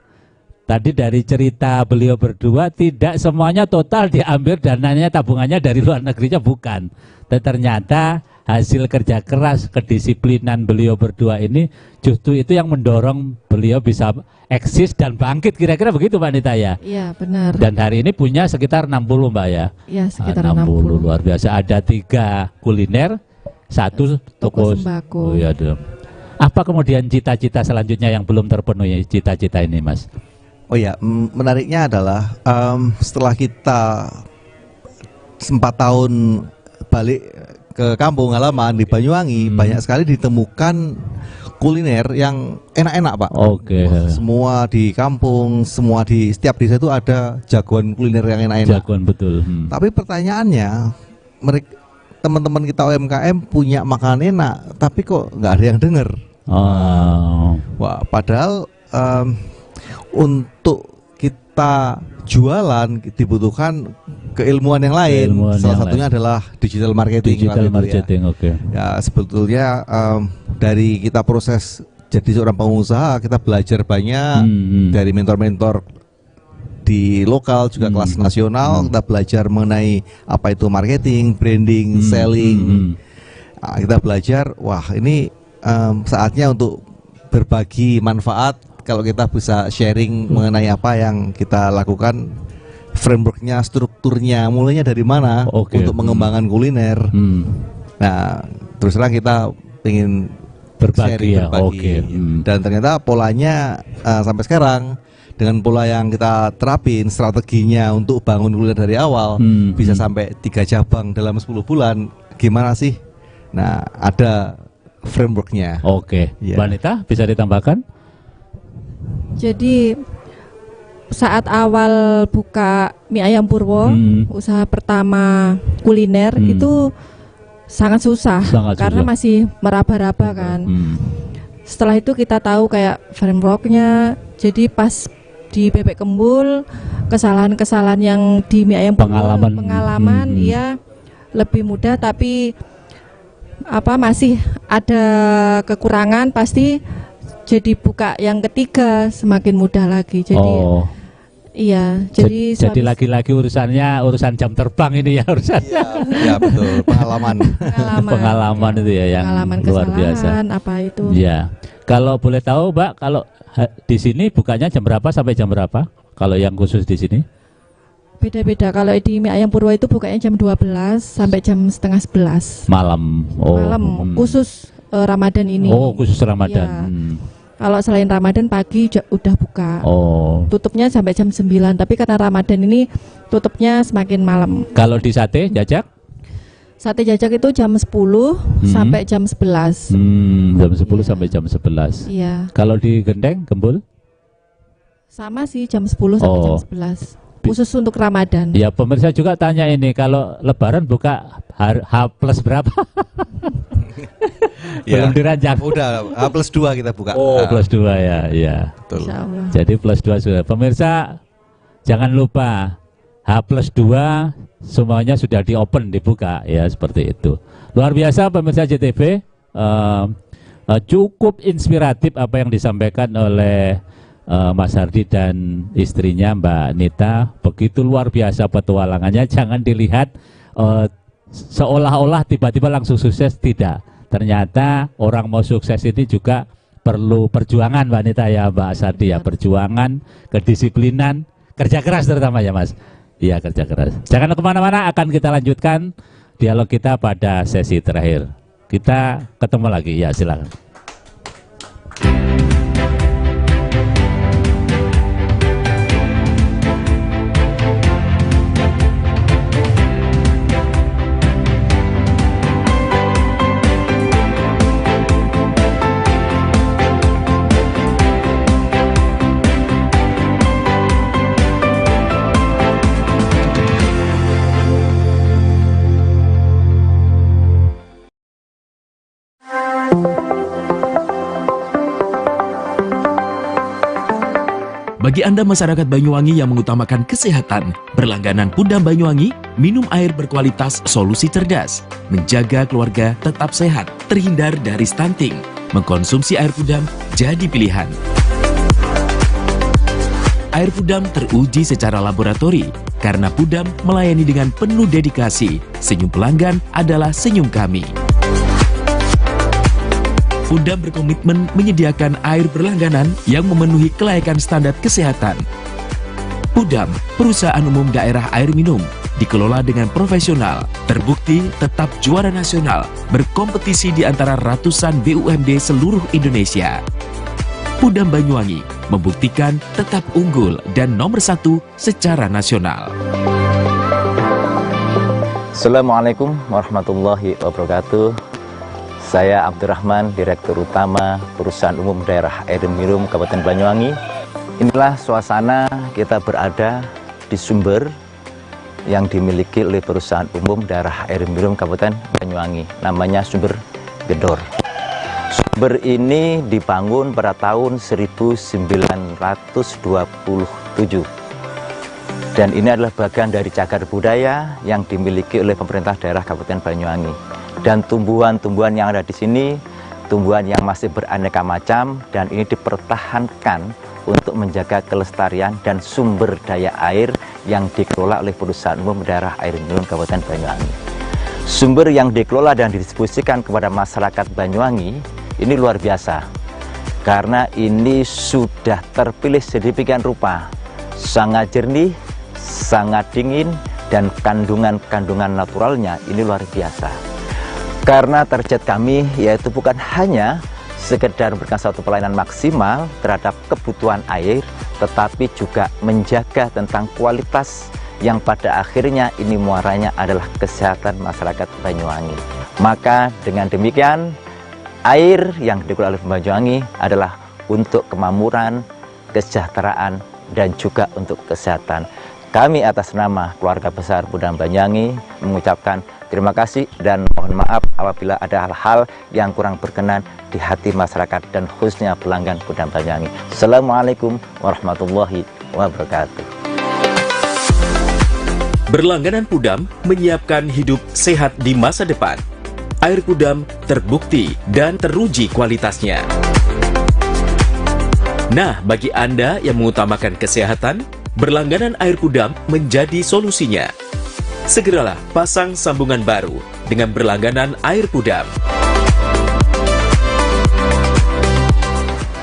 tadi dari cerita beliau berdua, tidak semuanya total diambil dananya, tabungannya dari luar negerinya, bukan. Dan ternyata hasil kerja keras, kedisiplinan beliau berdua ini justru itu yang mendorong beliau bisa eksis dan bangkit, kira-kira begitu Mbak Nita ya? Iya, benar. Dan hari ini punya sekitar 60 Mbak ya? Iya, sekitar 60. Luar biasa, ada 3 kuliner, 1 toko sembako. Oh iya, apa kemudian cita-cita selanjutnya yang belum terpenuhi, cita-cita ini Mas? Oh ya, menariknya adalah setelah kita 4 tahun balik ke kampung halaman di Banyuwangi, banyak sekali ditemukan kuliner yang enak-enak Pak. Oke. Semua di kampung, semua di setiap desa itu ada jagoan kuliner yang enak-enak. Jagoan, betul. Tapi pertanyaannya, mereka teman-teman kita UMKM punya makanan enak, tapi kok nggak ada yang dengar. Wah, padahal untuk kita jualan dibutuhkan keilmuan yang lain. Salah satunya adalah digital marketing. Digital marketing, oke. Ya, sebetulnya dari kita proses jadi seorang pengusaha, kita belajar banyak dari mentor-mentor di lokal, juga kelas nasional. Kita belajar mengenai apa itu marketing, branding, selling. Nah, kita belajar, wah ini saatnya untuk berbagi manfaat. Kalau kita bisa sharing mengenai apa yang kita lakukan, frameworknya, strukturnya, mulainya dari mana untuk mengembangkan kuliner. Nah, terus terang kita ingin berbagi. Dan ternyata polanya sampai sekarang dengan pola yang kita terapin, strateginya untuk bangun kuliner dari awal bisa sampai 3 cabang dalam 10 bulan. Gimana sih? Nah, ada frameworknya. Mbak Nita bisa ditambahkan? Jadi saat awal buka Mie Ayam Purwo, usaha pertama kuliner itu sangat susah karena masih meraba-raba kan. Setelah itu kita tahu kayak frameworknya. Jadi pas di Bebek Kembul, kesalahan-kesalahan yang di Mie Ayam Purwo, pengalaman ya lebih mudah, tapi masih ada kekurangan, pasti jadi buka yang ketiga semakin mudah lagi. Jadi jadi lagi-lagi urusan jam terbang ini ya, urusannya. Ya betul, pengalaman itu ya yang luar biasa. Apa itu? Ya, kalau boleh tahu Mbak, kalau di sini bukanya jam berapa sampai jam berapa? Kalau yang khusus di sini? Beda-beda. Kalau di Mie Ayam Purwo itu bukanya jam 12 sampai jam setengah 11 malam. Malam khusus Ramadan ini. Khusus Ramadan. Ya. Kalau selain Ramadan pagi udah buka. Tutupnya sampai jam 9, tapi karena Ramadan ini tutupnya semakin malam. Kalau di sate jajak? Sate jajak itu jam 10 sampai jam 11. Jam 10 sampai jam 11. Iya. Kalau di Gendeng, Gembul? Sama sih, jam 10 sampai jam 11. Khusus untuk Ramadan. Ya, pemirsa juga tanya ini, kalau Lebaran buka H plus berapa? Belum dirancang. Udah H+2 kita buka. +2 ya. Betul. Jadi +2 sudah. Pemirsa jangan lupa H+2 semuanya sudah di open, dibuka ya, seperti itu. Luar biasa pemirsa JTV, cukup inspiratif apa yang disampaikan oleh Mas Hardi dan istrinya Mbak Nita. Begitu luar biasa petualangannya. Jangan dilihat seolah-olah tiba-tiba langsung sukses, tidak. Ternyata orang mau sukses ini juga perlu perjuangan Mbak Nita ya, Mbak Sardi ya, perjuangan, kedisiplinan, kerja keras terutama ya Mas. Iya, kerja keras. Jangan kemana-mana, akan kita lanjutkan dialog kita pada sesi terakhir. Kita ketemu lagi, ya silakan. Bagi Anda masyarakat Banyuwangi yang mengutamakan kesehatan, berlangganan Pudam Banyuwangi, minum air berkualitas solusi cerdas, menjaga keluarga tetap sehat, terhindar dari stunting. Mengkonsumsi air Pudam jadi pilihan. Air Pudam teruji secara laboratori, karena Pudam melayani dengan penuh dedikasi. Senyum pelanggan adalah senyum kami. Pudam berkomitmen menyediakan air berlangganan yang memenuhi kelayakan standar kesehatan. Pudam, perusahaan umum daerah air minum, dikelola dengan profesional, terbukti tetap juara nasional, berkompetisi di antara ratusan BUMD seluruh Indonesia. Pudam Banyuwangi membuktikan tetap unggul dan nomor 1 secara nasional. Assalamualaikum warahmatullahi wabarakatuh. Saya Abdurrahman, Direktur Utama Perusahaan Umum Daerah Air Minum Kabupaten Banyuwangi. Inilah suasana kita berada di sumber yang dimiliki oleh Perusahaan Umum Daerah Air Minum Kabupaten Banyuwangi. Namanya Sumber Gedor. Sumber ini dibangun pada tahun 1927. Dan ini adalah bagian dari cagar budaya yang dimiliki oleh pemerintah daerah Kabupaten Banyuwangi. Dan tumbuhan-tumbuhan yang ada di sini, tumbuhan yang masih beraneka macam, dan ini dipertahankan untuk menjaga kelestarian dan sumber daya air yang dikelola oleh Perusahaan Umum Daerah Air Minum Kabupaten Banyuwangi. Sumber yang dikelola dan didistribusikan kepada masyarakat Banyuwangi ini luar biasa, karena ini sudah terpilih sedemikian rupa, sangat jernih, sangat dingin, dan kandungan-kandungan naturalnya ini luar biasa. Karena target kami yaitu bukan hanya sekedar memberikan satu pelayanan maksimal terhadap kebutuhan air, tetapi juga menjaga tentang kualitas yang pada akhirnya ini muaranya adalah kesehatan masyarakat Banyuwangi. Maka dengan demikian, air yang dikelola oleh Banyuwangi adalah untuk kemakmuran, kesejahteraan, dan juga untuk kesehatan. Kami atas nama keluarga besar Pudam Banyuwangi mengucapkan terima kasih dan mohon maaf apabila ada hal-hal yang kurang berkenan di hati masyarakat dan khususnya pelanggan Pudam Banyuwangi. Assalamualaikum warahmatullahi wabarakatuh. Berlangganan Pudam menyiapkan hidup sehat di masa depan. Air Pudam terbukti dan teruji kualitasnya. Nah, bagi Anda yang mengutamakan kesehatan, berlangganan air Pudam menjadi solusinya. Segeralah pasang sambungan baru dengan berlangganan air Pudam.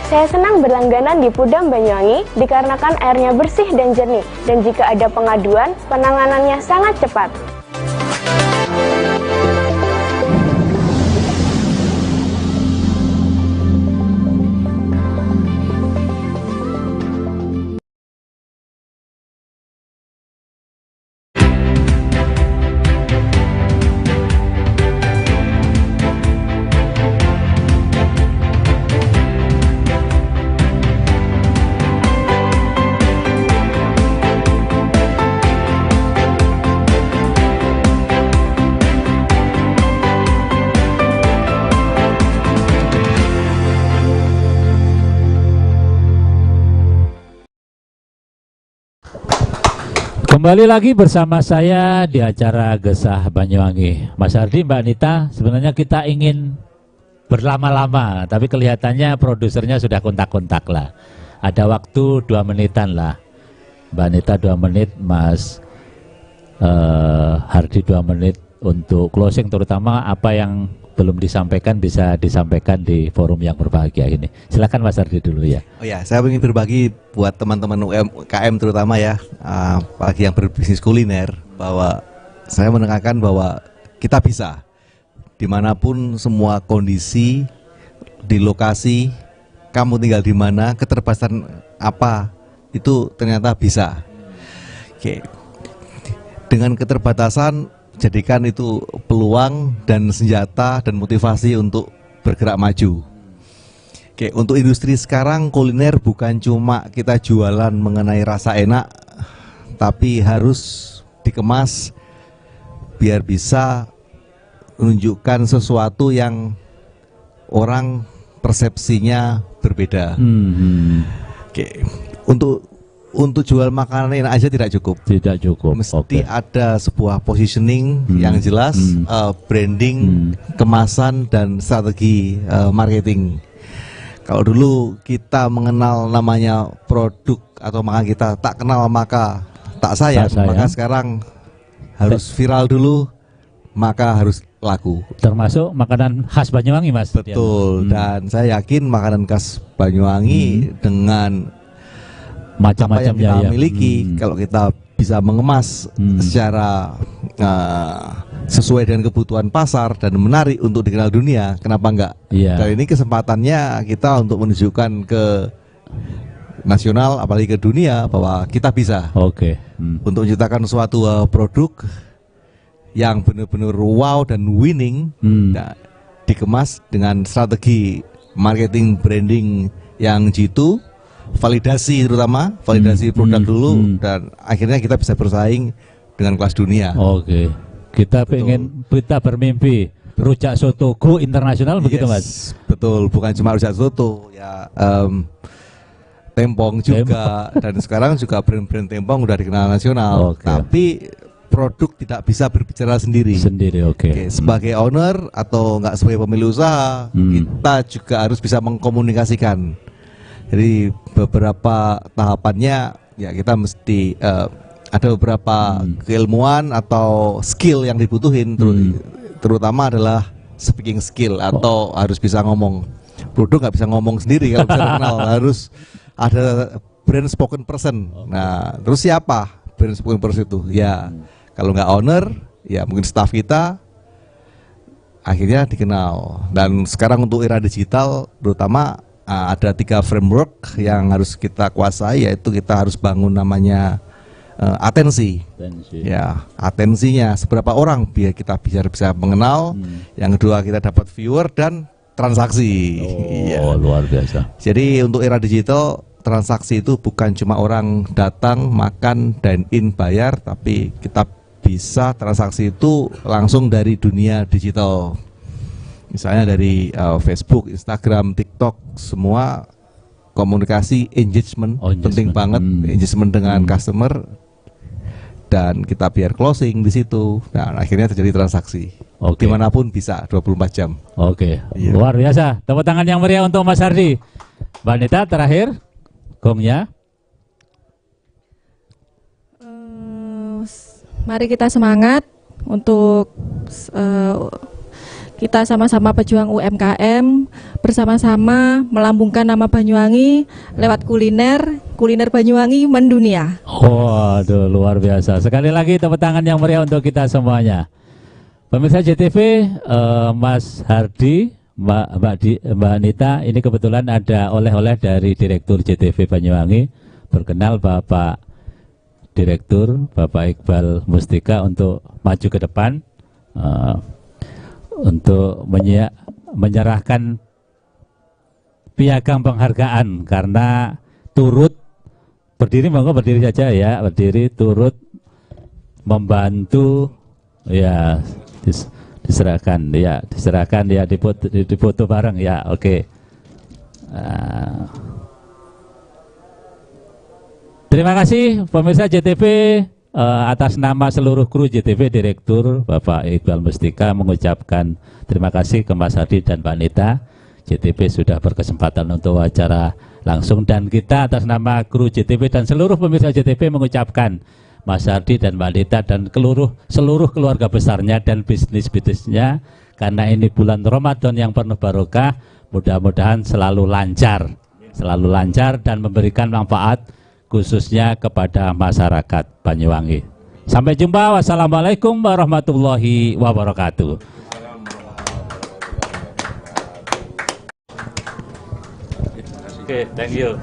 Saya senang berlangganan di Pudam Banyuwangi dikarenakan airnya bersih dan jernih, dan jika ada pengaduan, penanganannya sangat cepat. Kembali lagi bersama saya di acara Gesah Banyuwangi. Mas Ardi, Mbak Nita, sebenarnya kita ingin berlama-lama, tapi kelihatannya produsernya sudah kontak-kontak lah. Ada waktu 2 menitan lah. Mbak Nita 2 menit, Mas Hardi 2 menit untuk closing, terutama apa yang belum disampaikan bisa disampaikan di forum yang berbahagia ini. Silakan Mas Hardi dulu ya. Oh ya, saya ingin berbagi buat teman-teman UMKM terutama ya, apalagi yang berbisnis kuliner, bahwa saya menekankan bahwa kita bisa dimanapun semua kondisi, di lokasi, kamu tinggal di mana, keterbatasan apa, itu ternyata bisa. Oke. Dengan keterbatasan, jadikan itu peluang dan senjata dan motivasi untuk bergerak maju. Oke, untuk industri sekarang kuliner bukan cuma kita jualan mengenai rasa enak, tapi harus dikemas biar bisa menunjukkan sesuatu yang orang persepsinya berbeda. Oke, untuk jual makanan enak aja tidak cukup. Tidak cukup. Mesti ada sebuah positioning yang jelas, branding, kemasan dan strategi marketing. Kalau dulu kita mengenal namanya produk atau makanan kita tak kenal maka tak sayang. Maka sekarang harus viral dulu, maka harus laku. Termasuk makanan khas Banyuwangi, Mas. Betul. Dan saya yakin makanan khas Banyuwangi dengan macam-macam yang kita miliki, kalau kita bisa mengemas secara sesuai dengan kebutuhan pasar dan menarik untuk dikenal dunia, kenapa enggak? Dan ini kesempatannya kita untuk menunjukkan ke nasional, apalagi ke dunia, bahwa kita bisa untuk menciptakan suatu produk yang benar-benar wow dan winning, dikemas dengan strategi marketing branding yang jitu, validasi terutama validasi produk dulu, dan akhirnya kita bisa bersaing dengan kelas dunia. Kita pengen kita bermimpi rujak soto go internasional, begitu Mas? Betul, bukan cuma rujak soto ya, tempong juga, dan sekarang juga brand-brand tempong udah dikenal nasional. Tapi produk tidak bisa berbicara sendiri. Sebagai owner atau enggak sebagai pemilik usaha, kita juga harus bisa mengkomunikasikan. Jadi beberapa tahapannya ya kita mesti ada beberapa keilmuan atau skill yang dibutuhin, terutama adalah speaking skill atau harus bisa ngomong. Produk nggak bisa ngomong sendiri kalau bisa terkenal, harus ada brand spoken person. Nah, terus siapa brand spoken person itu? Ya kalau nggak owner, ya mungkin staff kita, akhirnya dikenal. Dan sekarang untuk era digital, terutama ada 3 framework yang harus kita kuasai, yaitu kita harus bangun namanya atensi. Ya, atensinya seberapa orang biar kita bisa mengenal. Yang kedua kita dapat viewer dan transaksi. Luar biasa. Jadi untuk era digital, transaksi itu bukan cuma orang datang, makan, dine in, bayar, tapi kita bisa transaksi itu langsung dari dunia digital. Misalnya dari Facebook, Instagram, TikTok, semua komunikasi, engagement, penting banget, engagement dengan customer, dan kita biar closing di situ. Nah, akhirnya terjadi transaksi. Dimanapun bisa, 24 jam. Luar biasa. Tepuk tangan yang meriah untuk Mas Hardi. Mbak Nita terakhir, gongnya. Mari kita semangat untuk kita sama-sama pejuang UMKM, bersama-sama melambungkan nama Banyuwangi lewat kuliner Banyuwangi mendunia. Waduh, luar biasa. Sekali lagi tepuk tangan yang meriah untuk kita semuanya. Pemirsa JTV, Mas Hardi, Mbak Nita, ini kebetulan ada oleh-oleh dari Direktur JTV Banyuwangi. Berkenal Bapak Direktur, Bapak Iqbal Mustika, untuk maju ke depan. Untuk menyerahkan piagam penghargaan karena turut berdiri, monggo berdiri saja ya, berdiri turut membantu ya, diserahkan ya, dipoto bareng ya. Terima kasih pemirsa JTV. Atas nama seluruh kru JTV, Direktur Bapak Iqbal Mustika mengucapkan terima kasih ke Mas Hardi dan Mbak Nita. JTV sudah berkesempatan untuk wawancara langsung, dan kita atas nama kru JTV dan seluruh pemirsa JTV mengucapkan Mas Hardi dan Mbak Nita dan seluruh keluarga besarnya dan bisnisnya, karena ini bulan Ramadan yang penuh barokah, mudah-mudahan selalu lancar dan memberikan manfaat khususnya kepada masyarakat Banyuwangi. Sampai jumpa. Wassalamualaikum warahmatullahi wabarakatuh. Thank you.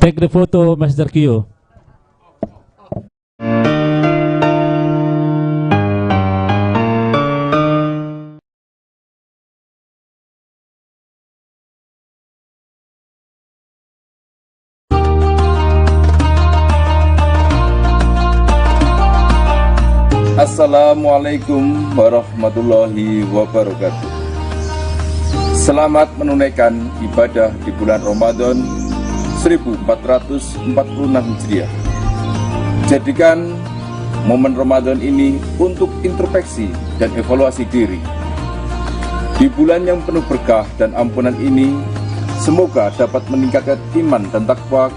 Take the photo, Master Kyo. Assalamualaikum warahmatullahi wabarakatuh. Selamat menunaikan ibadah di bulan Ramadan 1446 Hijriah. Jadikan momen Ramadan ini untuk introspeksi dan evaluasi diri. Di bulan yang penuh berkah dan ampunan ini, semoga dapat meningkatkan iman dan takwa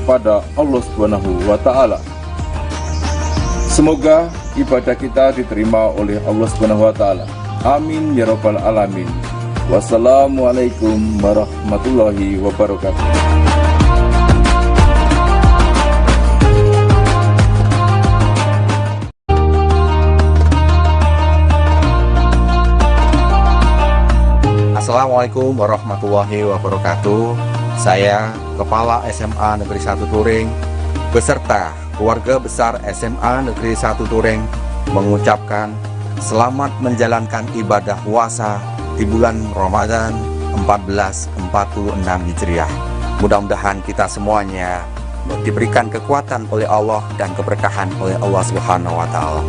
kepada Allah Subhanahu wa Ta'ala. Semoga ibadah kita diterima oleh Allah Subhanahu wa Ta'ala. Amin ya rabbal alamin. Wassalamualaikum warahmatullahi wabarakatuh. Assalamualaikum warahmatullahi wabarakatuh. Saya Kepala SMA Negeri 1 Turing beserta keluarga besar SMA Negeri 1 Turing mengucapkan selamat menjalankan ibadah puasa di bulan Ramadan 1446 Hijriah. Mudah-mudahan kita semuanya diberikan kekuatan oleh Allah dan keberkahan oleh Allah Subhanahu wa Ta'ala.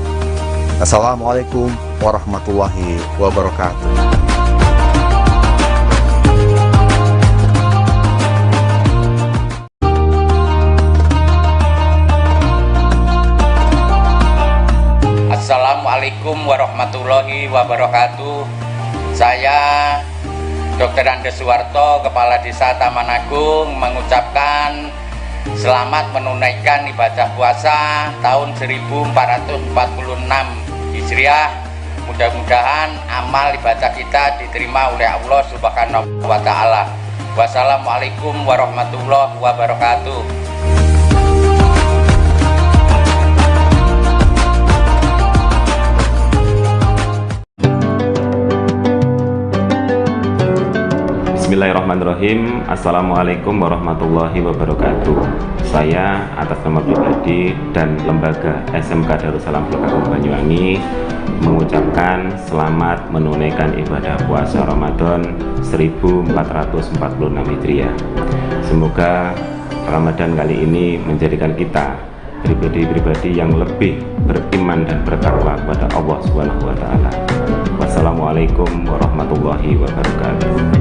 Assalamualaikum warahmatullahi wabarakatuh. Assalamualaikum warahmatullahi wabarakatuh. Saya Dr. Andes Suwarto, Kepala Desa Taman Agung, mengucapkan selamat menunaikan ibadah puasa tahun 1446 Hijriah. Mudah-mudahan amal ibadah kita diterima oleh Allah Subhanahu wa Ta'ala. Wassalamualaikum warahmatullahi wabarakatuh. Bismillahirrahmanirrahim. Assalamualaikum warahmatullahi wabarakatuh. Saya atas nama pribadi dan lembaga SMK Darussalam Blok Agung Banyuwangi mengucapkan selamat menunaikan ibadah puasa Ramadan 1446 Hijriah. Semoga Ramadan kali ini menjadikan kita pribadi-pribadi yang lebih beriman dan bertakwa kepada Allah Subhanahu wa Ta'ala. Wassalamualaikum warahmatullahi wabarakatuh.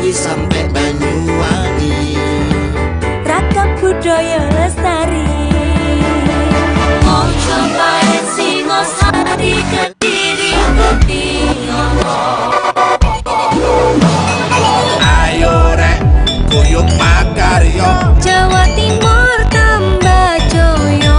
Sampai Banyuwangi, Ragam budaya lestari. Ojo bae Singosari Kediri ayo rek guyub makarya Jawa Timur tambah joyo.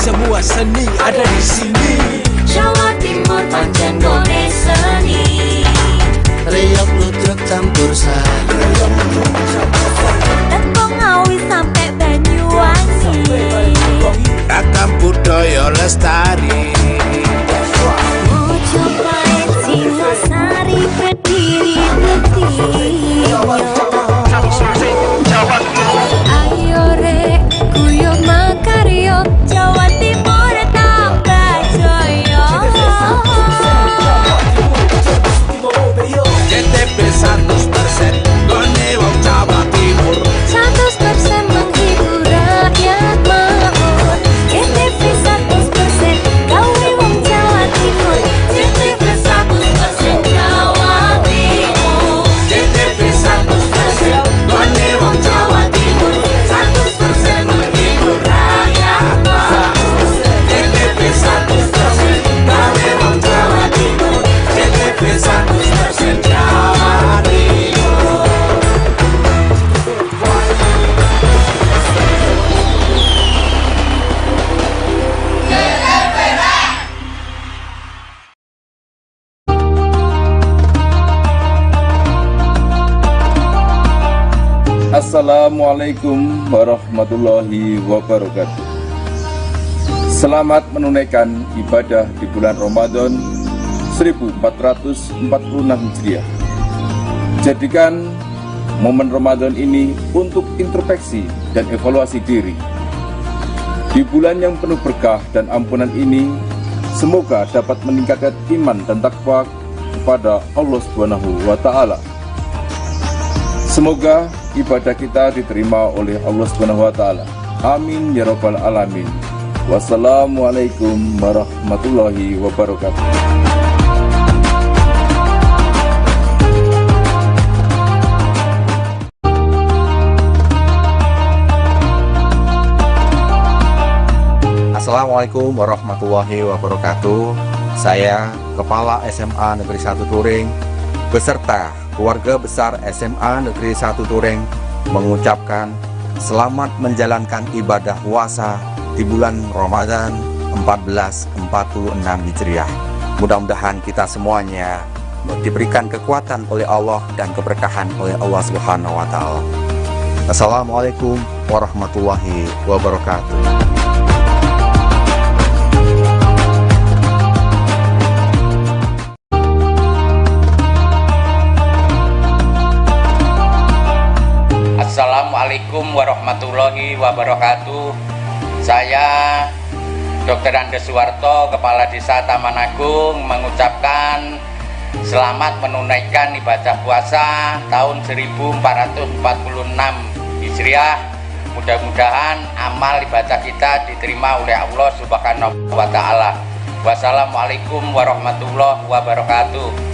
Semua seni ada di sini. Jawa Timur pancen gone seni. Riok ludruk campur sari. Teko Ngawi sampai Banyuwangi. Ragam budaya lestari. Ojo bae Singosari Kediri ayo rek guyub makarya Jawa Timur tambah joyo. Assalamualaikum warahmatullahi wabarakatuh. Selamat menunaikan ibadah di bulan Ramadan 1446 Hijriah. Jadikan momen Ramadan ini untuk introspeksi dan evaluasi diri. Di bulan yang penuh berkah dan ampunan ini, semoga dapat meningkatkan iman dan takwa kepada Allah Subhanahu wa Ta'ala. Semoga ibadah kita diterima oleh Allah Subhanahu wa Ta'ala. Amin ya rabbal alamin. Wassalamualaikum warahmatullahi wabarakatuh. Assalamualaikum warahmatullahi wabarakatuh. Saya Kepala SMA Negeri 1 Turing beserta keluarga besar SMA Negeri 1 Turing mengucapkan selamat menjalankan ibadah puasa di bulan Ramadan 1446 Hijriah. Mudah-mudahan kita semuanya diberikan kekuatan oleh Allah dan keberkahan oleh Allah Subhanahu wa Ta'ala. Assalamualaikum warahmatullahi wabarakatuh. Assalamualaikum warahmatullahi wabarakatuh. Saya Dr. Andes Suwarto, Kepala Desa Taman Agung, mengucapkan selamat menunaikan ibadah puasa tahun 1446 Hijriah. Mudah-mudahan amal ibadah kita diterima oleh Allah Subhanahu wa Ta'ala. Wassalamualaikum warahmatullahi wabarakatuh.